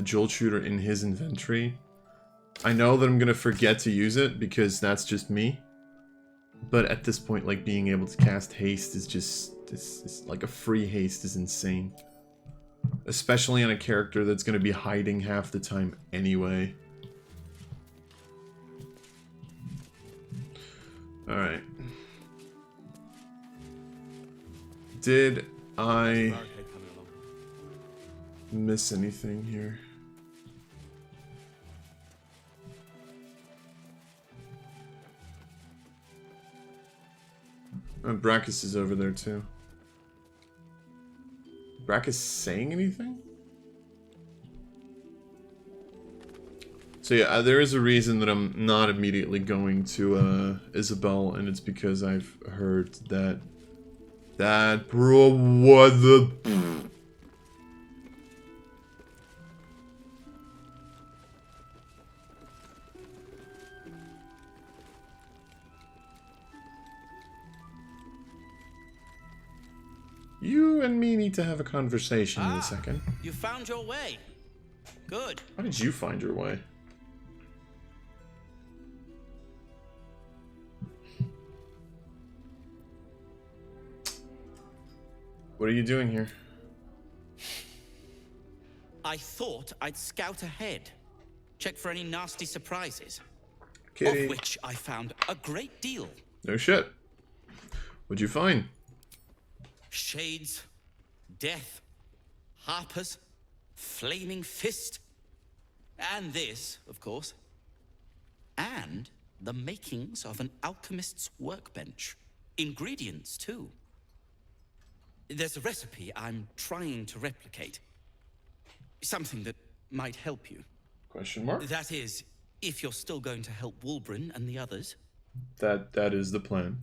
Jolt Shooter in his inventory. I know that I'm gonna forget to use it because that's just me. But at this point, like, being able to cast haste is just... It's like a free haste is insane. Especially on a character that's gonna be hiding half the time anyway. Alright. Did I miss anything here? Brachus is over there too. Brachus saying anything? So yeah, there is a reason that I'm not immediately going to Isabel, and it's because I've heard that bro, what the... You and me need to have a conversation in a second. You found your way. Good. How did you find your way? What are you doing here? I thought I'd scout ahead. Check for any nasty surprises. Kitty. Of which I found a great deal. No shit. What'd you find? Shades, death, harpers, flaming fist, and this, of course. And the makings of an alchemist's workbench. Ingredients, too. There's a recipe I'm trying to replicate. Something that might help you. Question mark? That is, if you're still going to help Wulbren and the others. That is the plan.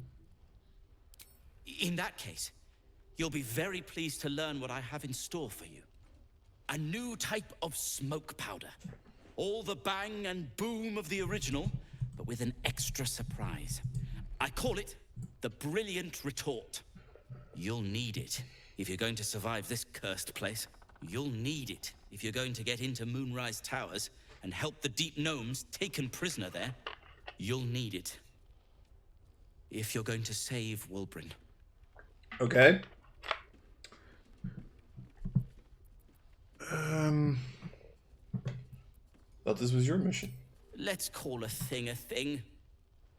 In that case, you'll be very pleased to learn what I have in store for you. A new type of smoke powder. All the bang and boom of the original, but with an extra surprise. I call it the Brilliant Retort. You'll need it if you're going to survive this cursed place. You'll need it if you're going to get into Moonrise Towers and help the Deep Gnomes taken prisoner there. You'll need it if you're going to save Wulbren. Okay. Thought this was your mission. Let's call a thing.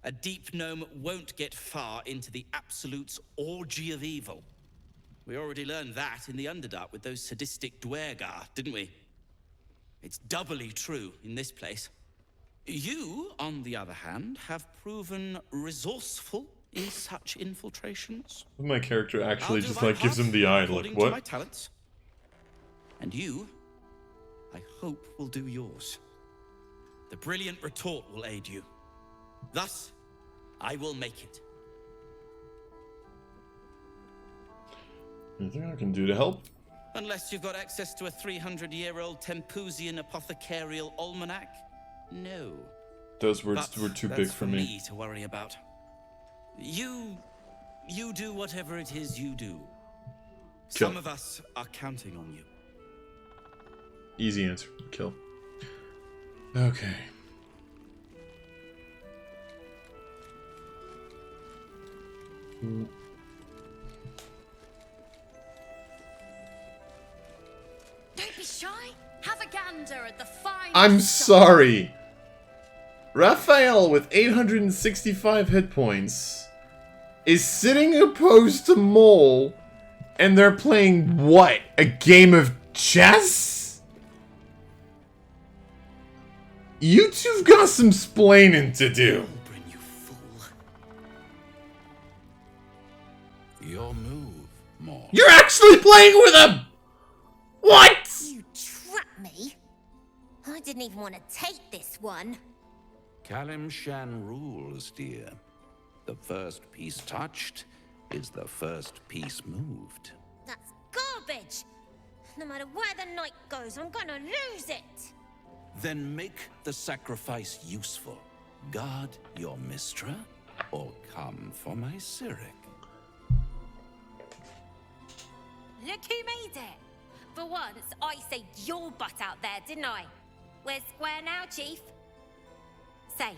A deep gnome won't get far into the Absolute's orgy of evil. We already learned that in the Underdark with those sadistic Dwergar, didn't we? It's doubly true in this place. You, on the other hand, have proven resourceful in such infiltrations. My character actually I'll do just my like gives part him the eye, like according to my what? talents. And you, I hope, will do yours. The Brilliant Retort will aid you. Thus, I will make it. Anything I can do to help? Unless you've got access to a 300-year-old Tempusian apothecarial almanac? No. Those words But were too that's big for me. to worry about. You do whatever it is you do. Kill. Some of us are counting on you. Easy answer. Kill. Okay. Don't be shy. Have a gander at the fine. I'm sorry. Raphael with 865 hit points is sitting opposed to Mole, and they're playing what? A game of chess? You two've got some splaining to do. Your move, Maul. You're actually playing with him! What? You trapped me. I didn't even want to take this one. Kalimshan rules, dear. The first piece touched is the first piece moved. That's garbage. No matter where the night goes, I'm gonna lose it. Then make the sacrifice useful. Guard your Mistra, or come for my Cyric. Look who made it. For once, I saved your butt out there, didn't I? We're square now, Chief. Say,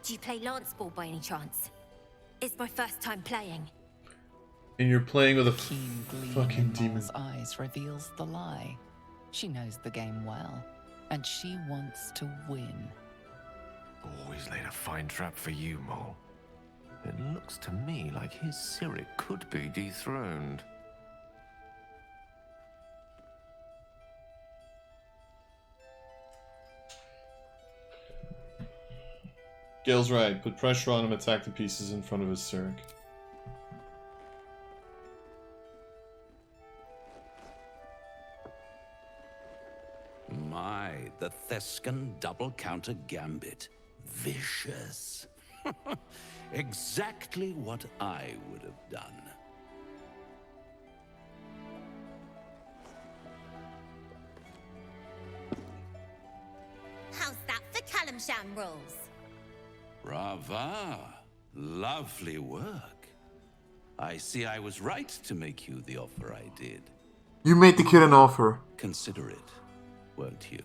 do you play Lance Ball by any chance? It's my first time playing. And you're playing with a Keen gleam fucking in demon. Ma's eyes reveals the lie. She knows the game well, and she wants to win. Always laid a fine trap for you, Mole. It looks to me like his Cyric could be dethroned. Gale's right. Put pressure on him, attack the pieces in front of his Cyric. My, the Thescan double counter gambit. Vicious. Exactly what I would have done. How's that for Kalimshan rules? Brava. Lovely work. I see I was right to make you the offer I did. You made the kid an offer. Consider it, won't you?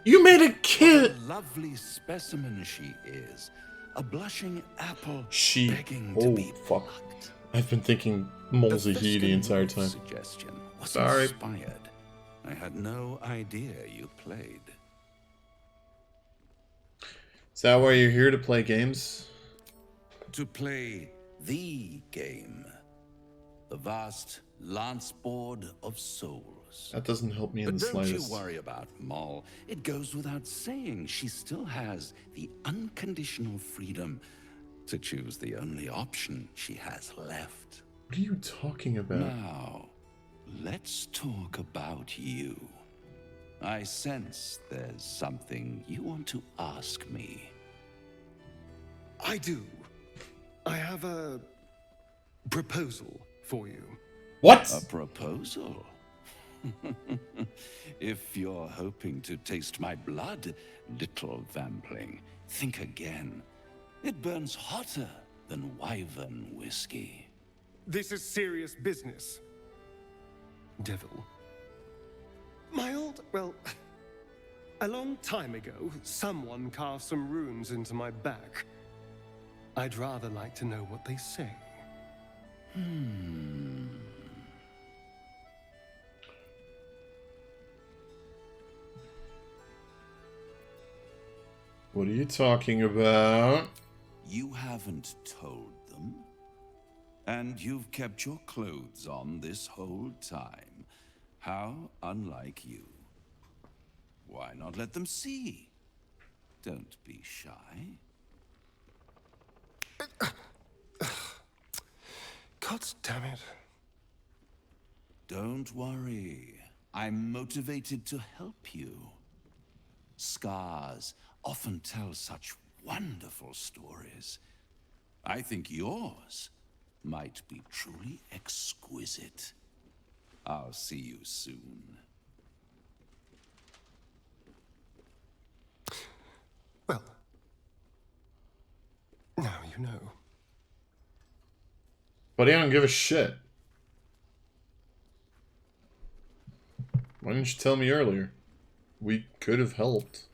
You made a kid! What a lovely specimen she is. A blushing apple She. begging to Oh, be fuck. I've been thinking Molzy the entire time. Suggestion was Sorry. inspired. I had no idea you played. Is that why you're here to play games? To play the game. The vast lance board of souls. That doesn't help me in But the don't slightest. you worry about Moll. It goes without saying she still has the unconditional freedom to choose the only option she has left. What are you talking about? Now, let's talk about you. I sense there's something you want to ask me. I do. I have a proposal for you. What? A proposal? If you're hoping to taste my blood, little vampling, think again. It burns hotter than wyvern whiskey. This is serious business. Devil. My old, well, a long time ago, someone carved some runes into my back. I'd rather like to know what they say. What are you talking about? You haven't told them. And you've kept your clothes on this whole time. How unlike you. Why not let them see? Don't be shy. God damn it. Don't worry. I'm motivated to help you. Scars often tell such wonderful stories. I think yours might be truly exquisite. I'll see you soon. Well, now you know. But I don't give a shit. Why didn't you tell me earlier? We could have helped.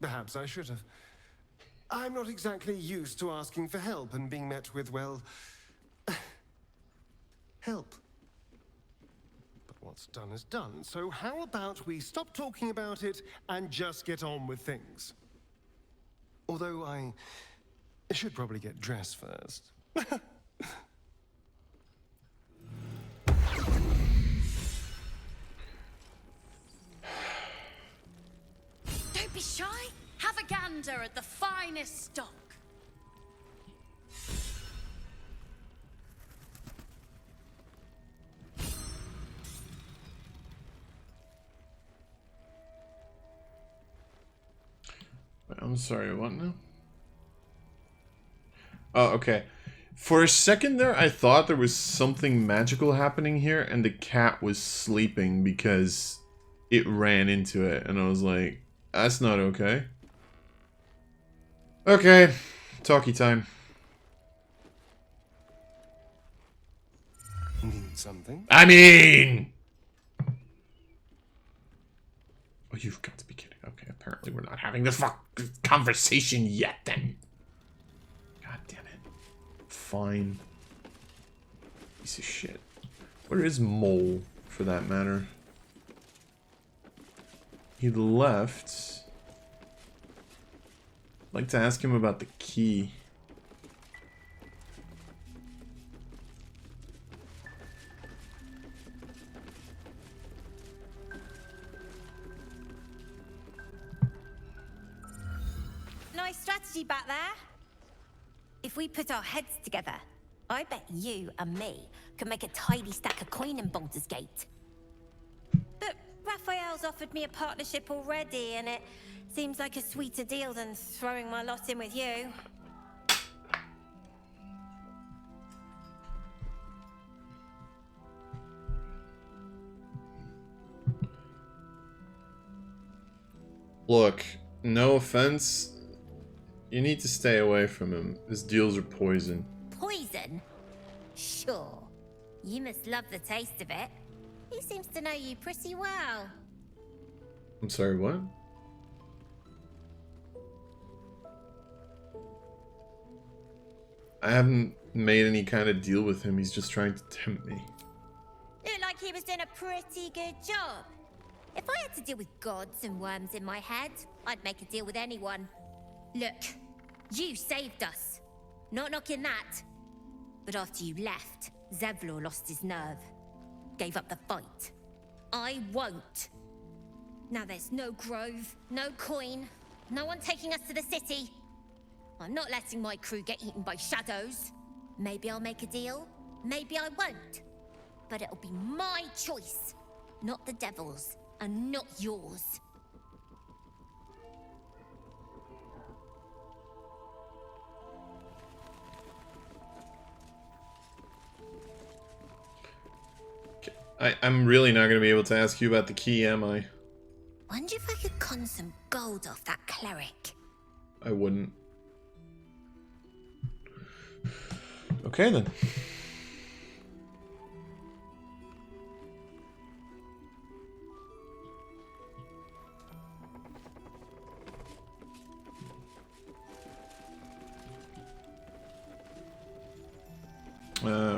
Perhaps I should have. I'm not exactly used to asking for help and being met with, well, help. But what's done is done, so how about we stop talking about it and just get on with things? Although I should probably get dressed first. Don't be shy. Have a gander at the finest stock. Wait, I'm sorry, what now? Oh, okay. For a second there, I thought there was something magical happening here, and the cat was sleeping because it ran into it, and I was like, that's not okay. Okay, talkie time. Need something? I mean... Oh, you've got to be kidding. Okay, apparently we're not having this conversation yet, then. God damn it. Fine. Piece of shit. Where is Mole, for that matter? He left. I'd like to ask him about the key. Nice strategy back there. If we put our heads together, I bet you and me could make a tidy stack of coin in Baldur's Gate. But Raphael's offered me a partnership already, and it seems like a sweeter deal than throwing my lot in with you. Look, no offense, you need to stay away from him. His deals are poison. Poison? Sure. You must love the taste of it. He seems to know you pretty well. I'm sorry, what? I haven't made any kind of deal with him. He's just trying to tempt me. Looked like he was doing a pretty good job. If I had to deal with gods and worms in my head, I'd make a deal with anyone. Look, you saved us. Not knocking that. But after you left, Zevlor lost his nerve. Gave up the fight. I won't. Now there's no grove, no coin, no one taking us to the city. I'm not letting my crew get eaten by shadows. Maybe I'll make a deal, maybe I won't. But it'll be my choice, not the devil's, and not yours. I'm really not going to be able to ask you about the key, am I? Wonder if I could con some gold off that cleric. I wouldn't. Okay, then.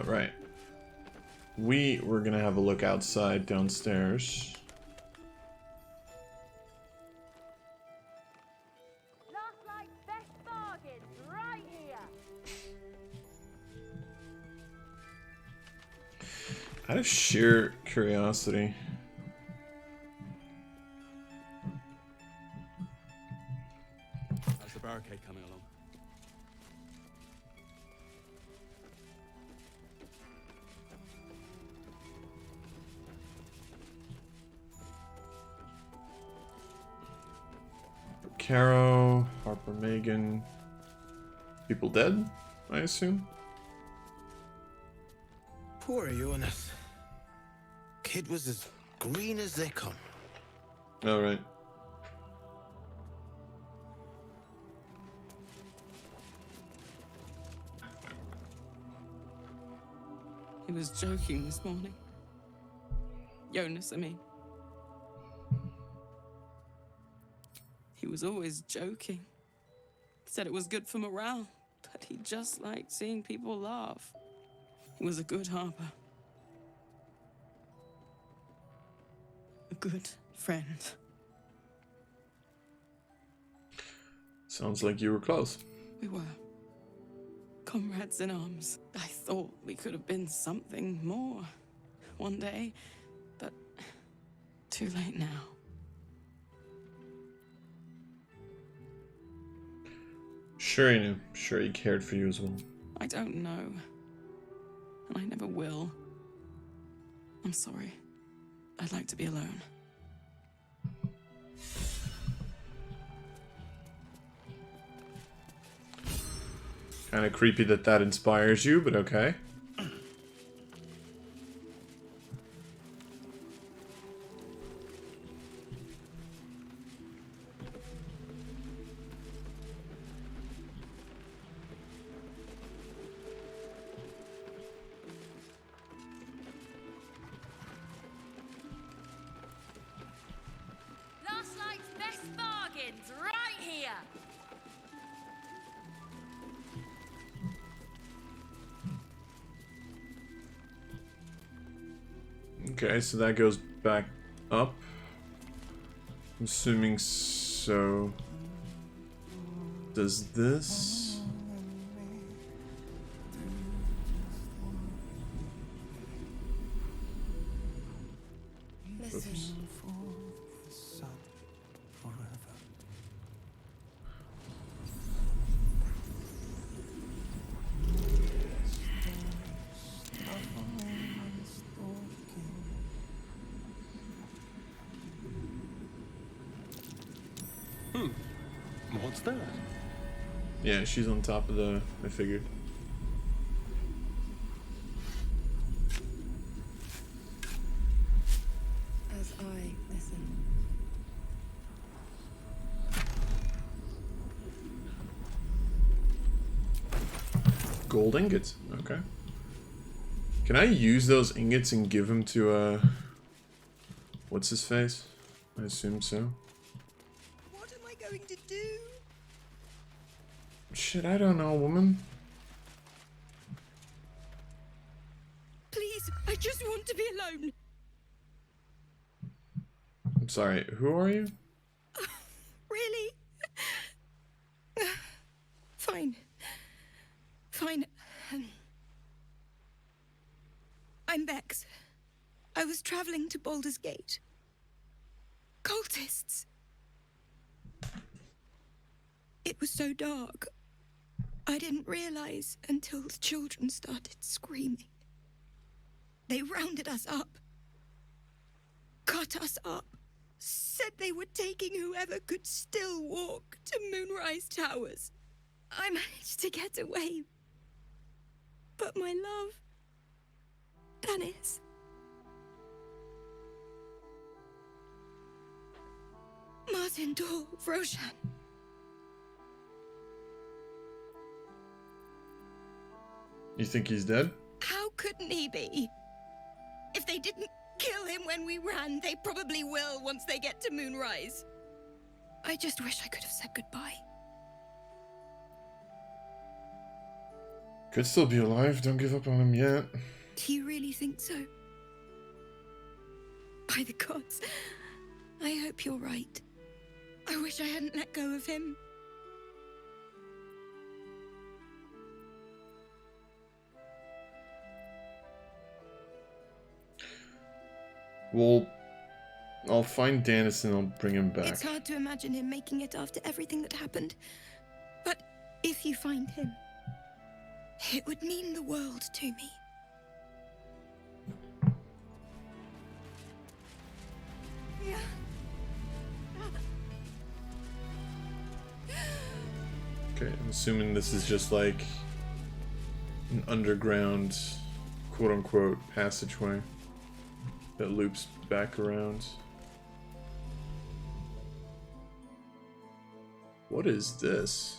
Right. We were gonna have a look outside downstairs. Out of sheer curiosity. How's the barricade coming along? Caro, Harper, Megan. People dead, I assume? Poor Jonas. Kid was as green as they come. Alright. He was joking this morning. Jonas, I mean. He was always joking. Said it was good for morale, but he just liked seeing people laugh. He was a good Harper. A good friend. Sounds like you were close. We were. Comrades in arms. I thought we could have been something more one day, but too late now. Sure he knew. Sure he cared for you as well. I don't know. And I never will. I'm sorry. I'd like to be alone. Kind of creepy that that inspires you, but okay. Last night's best bargains right here. Okay, so that goes back up. I'm assuming so. Does this? Oops. What's that? Yeah, she's on top of the... I figured. As I listen. Gold ingots. Okay. Can I use those ingots and give them to, what's his face? I assume so. What am I going to do? Shit, I don't know, woman. Please, I just want to be alone. I'm sorry, who are you? Really? Fine. Fine. I'm Bex. I was traveling to Baldur's Gate. Cultists. It was so dark. I didn't realize until the children started screaming. They rounded us up. Cut us up. Said they were taking whoever could still walk to Moonrise Towers. I managed to get away. But my love, Dennis. Martin Dor, Roshan. You think he's dead? How couldn't he be? If they didn't kill him when we ran, they probably will once they get to Moonrise. I just wish I could have said goodbye. Could still be alive, don't give up on him yet. Do you really think so? By the gods, I hope you're right. I wish I hadn't let go of him. Well, I'll find Dennis and I'll bring him back. It's hard to imagine him making it after everything that happened. But if you find him, it would mean the world to me. Yeah. Okay, I'm assuming this is just like an underground, quote-unquote, passageway that loops back around. What is this?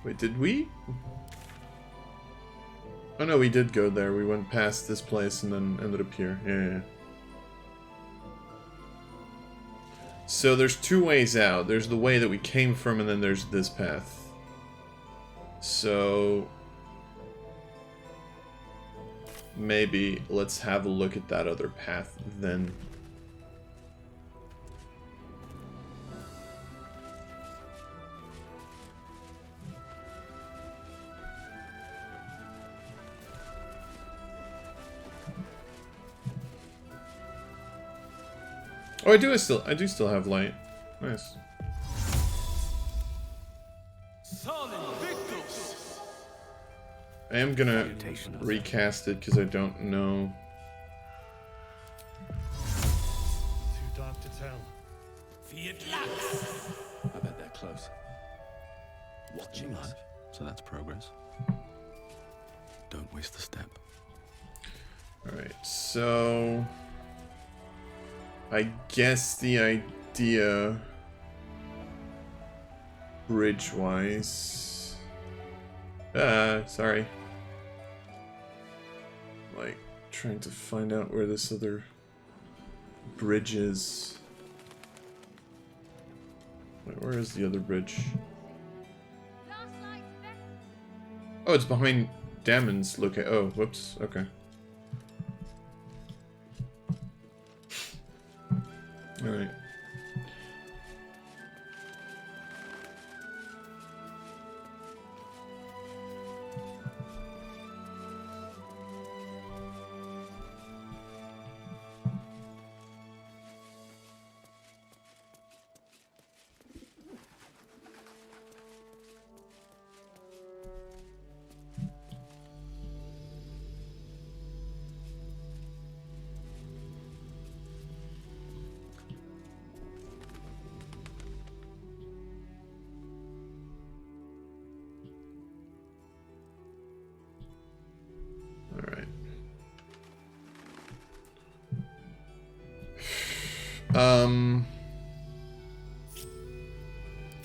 Wait, did we? Oh no, we did go there. We went past this place and then ended up here. Yeah. So there's two ways out. There's the way that we came from and then there's this path. So maybe let's have a look at that other path then. Oh, I do still have light. Nice. I am gonna recast it because I don't know. Too dark to tell. I bet they're close. Watching us. So that's progress. Don't waste the step. Alright, so I guess the idea bridge-wise, sorry, like trying to find out where this other bridge is. Wait, where is the other bridge? Oh, it's behind Damon's location. Oh, whoops, okay. Alright.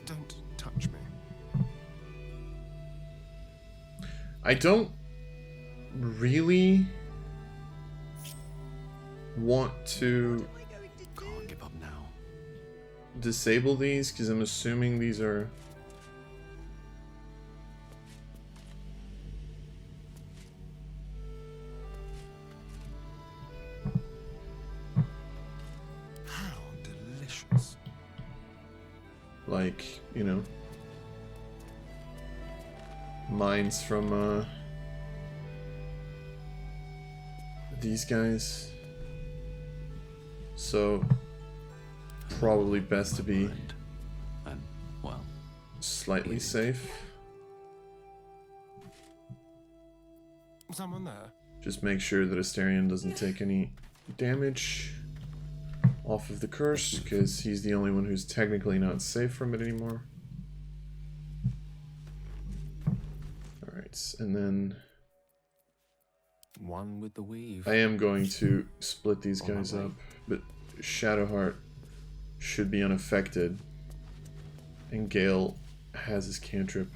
Don't touch me. I don't really want to Can't give up now. disable these because I'm assuming these are. How delicious. Like, you know, mines from these guys. So probably best to be And, well, slightly safe. Someone there? Just make sure that Asterion doesn't take any damage off of the curse, because he's the only one who's technically not safe from it anymore. Alright, and then One with the weave. I am going to split these guys up, but Shadowheart should be unaffected, and Gale has his cantrip.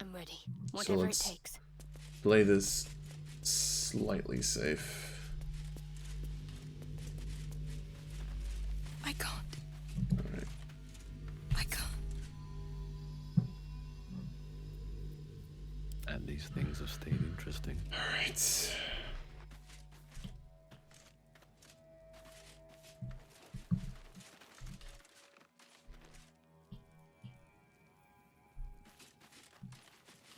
I'm ready. So Whatever it let's takes. play this slightly safe. I can't. Alright. I can't. and these things have stayed interesting. Alright.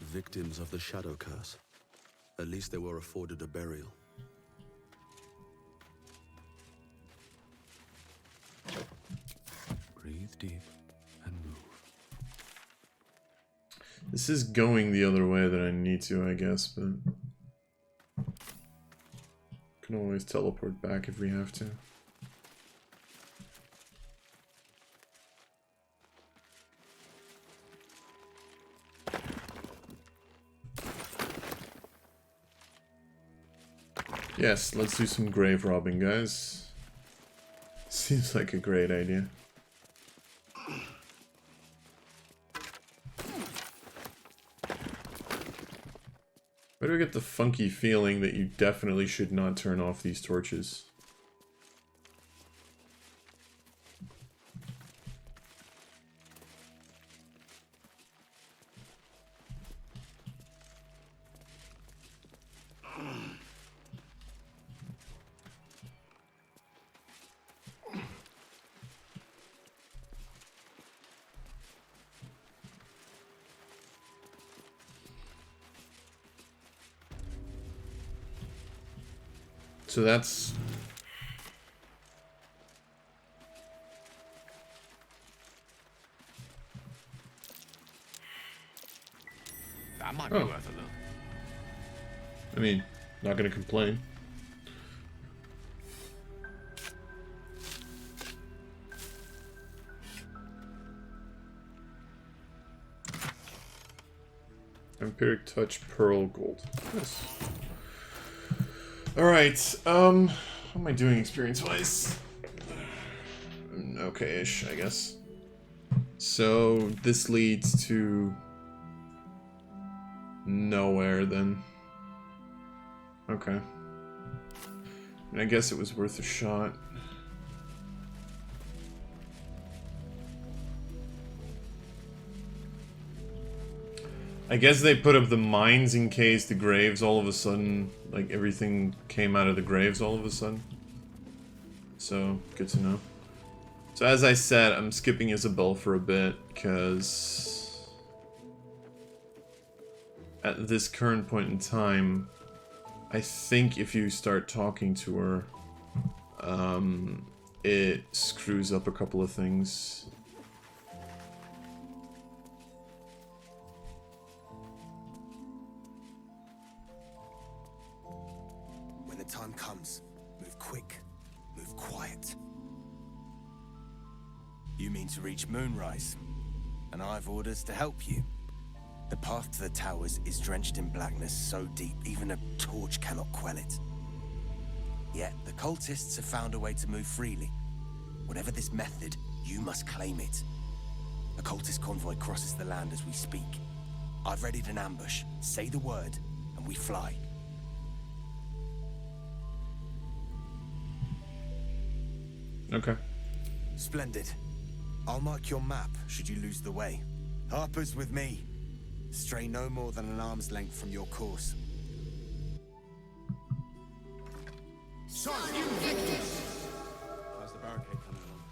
Victims of the Shadow Curse. At least they were afforded a burial. Breathe deep and move. This is going the other way that I need to, I guess, but can always teleport back if we have to. Yes, let's do some grave robbing, guys. Seems like a great idea. Why do I get the funky feeling that you definitely should not turn off these torches? So that's... That might be worth a look. I mean, not gonna complain. Vampiric Touch Pearl Gold. Nice. Alright, how am I doing experience-wise? Okay-ish, I guess. So, this leads to... nowhere, then. Okay. And I guess it was worth a shot. I guess they put up the mines in case the graves all of a sudden, like everything came out of the graves all of a sudden. So, good to know. So as I said, I'm skipping Isabel for a bit, because at this current point in time, I think if you start talking to her, it screws up a couple of things. When the time comes, move quick, move quiet. You mean to reach Moonrise, and I've orders to help you. The path to the towers is drenched in blackness so deep even a torch cannot quell it. Yet the cultists have found a way to move freely. Whatever this method, you must claim it. A cultist convoy crosses the land as we speak. I've readied an ambush. Say the word, and we fly. Okay. Splendid. I'll mark your map should you lose the way. Harper's with me. Stray no more than an arm's length from your course. How's the barricade coming along?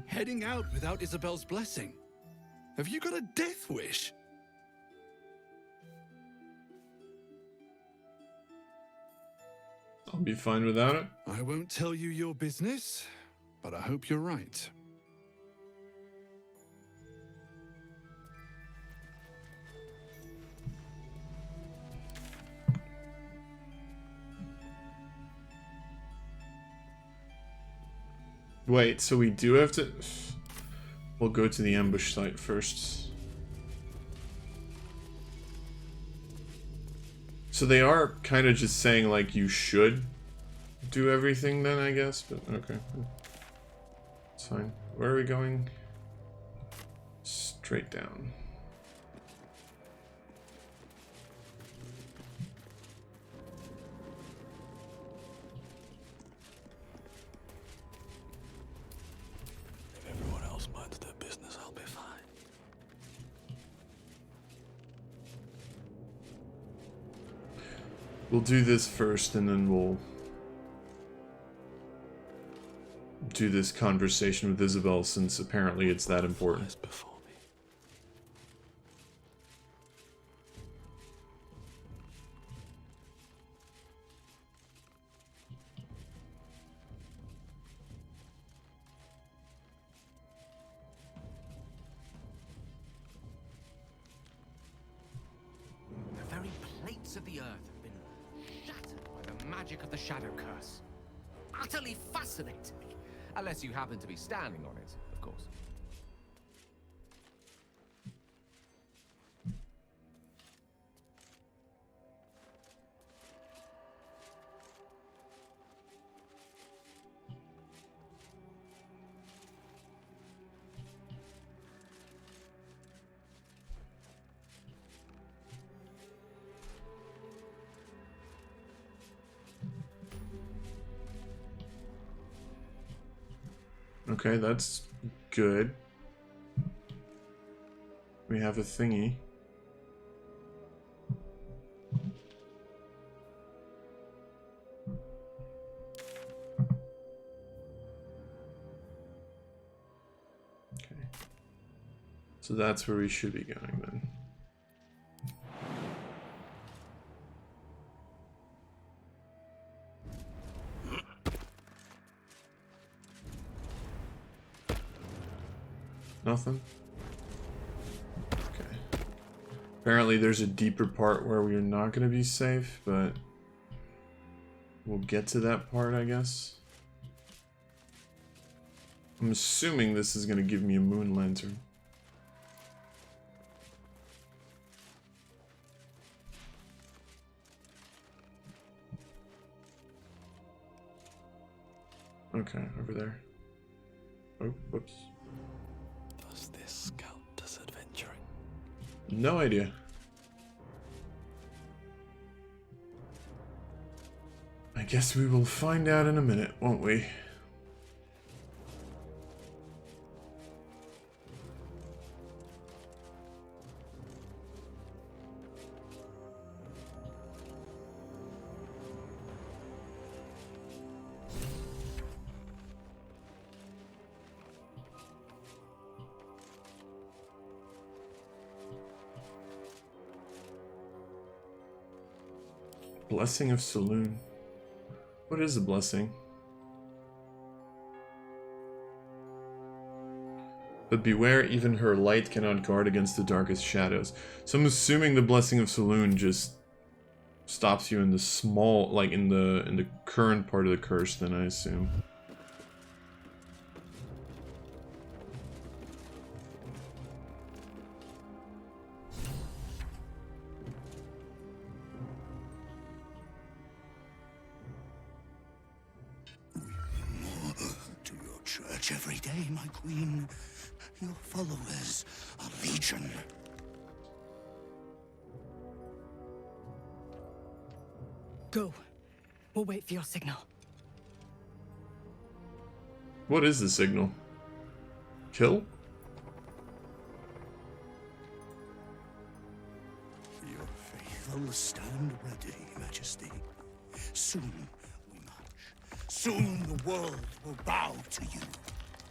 Heading out without Isabel's blessing. Have you got a death wish? I'll be fine without it. I won't tell you your business, but I hope you're right. Wait, so we do have to... We'll go to the ambush site first. So they are kind of just saying, like, you should do everything then, I guess, but okay. It's fine. Where are we going? Straight down. If everyone else minds their business, I'll be fine. We'll do this first, and then we'll do this conversation with Isabel, since apparently it's that important. The very plates of the earth have been shattered by the magic of the Shadow Curse. Utterly fascinating. Unless you happen to be standing on it, of course. Okay, that's good. We have a thingy. Okay. So that's where we should be going then. Nothing? Okay. Apparently there's a deeper part where we're not going to be safe, but we'll get to that part, I guess. I'm assuming this is going to give me a moon lantern. Okay, over there. Oh, whoops. Does this count as adventuring? No idea. I guess we will find out in a minute, won't we? Blessing of Saloon. What is a blessing? But beware, even her light cannot guard against the darkest shadows. So I'm assuming the Blessing of Saloon just stops you in the small, like in the current part of the curse, then I assume. To your church every day, my queen. Your followers are legion. Go. We'll wait for your signal. What is the signal? Kill? Your faithful stand ready, Majesty. Soon we march. Soon the world will bow to you.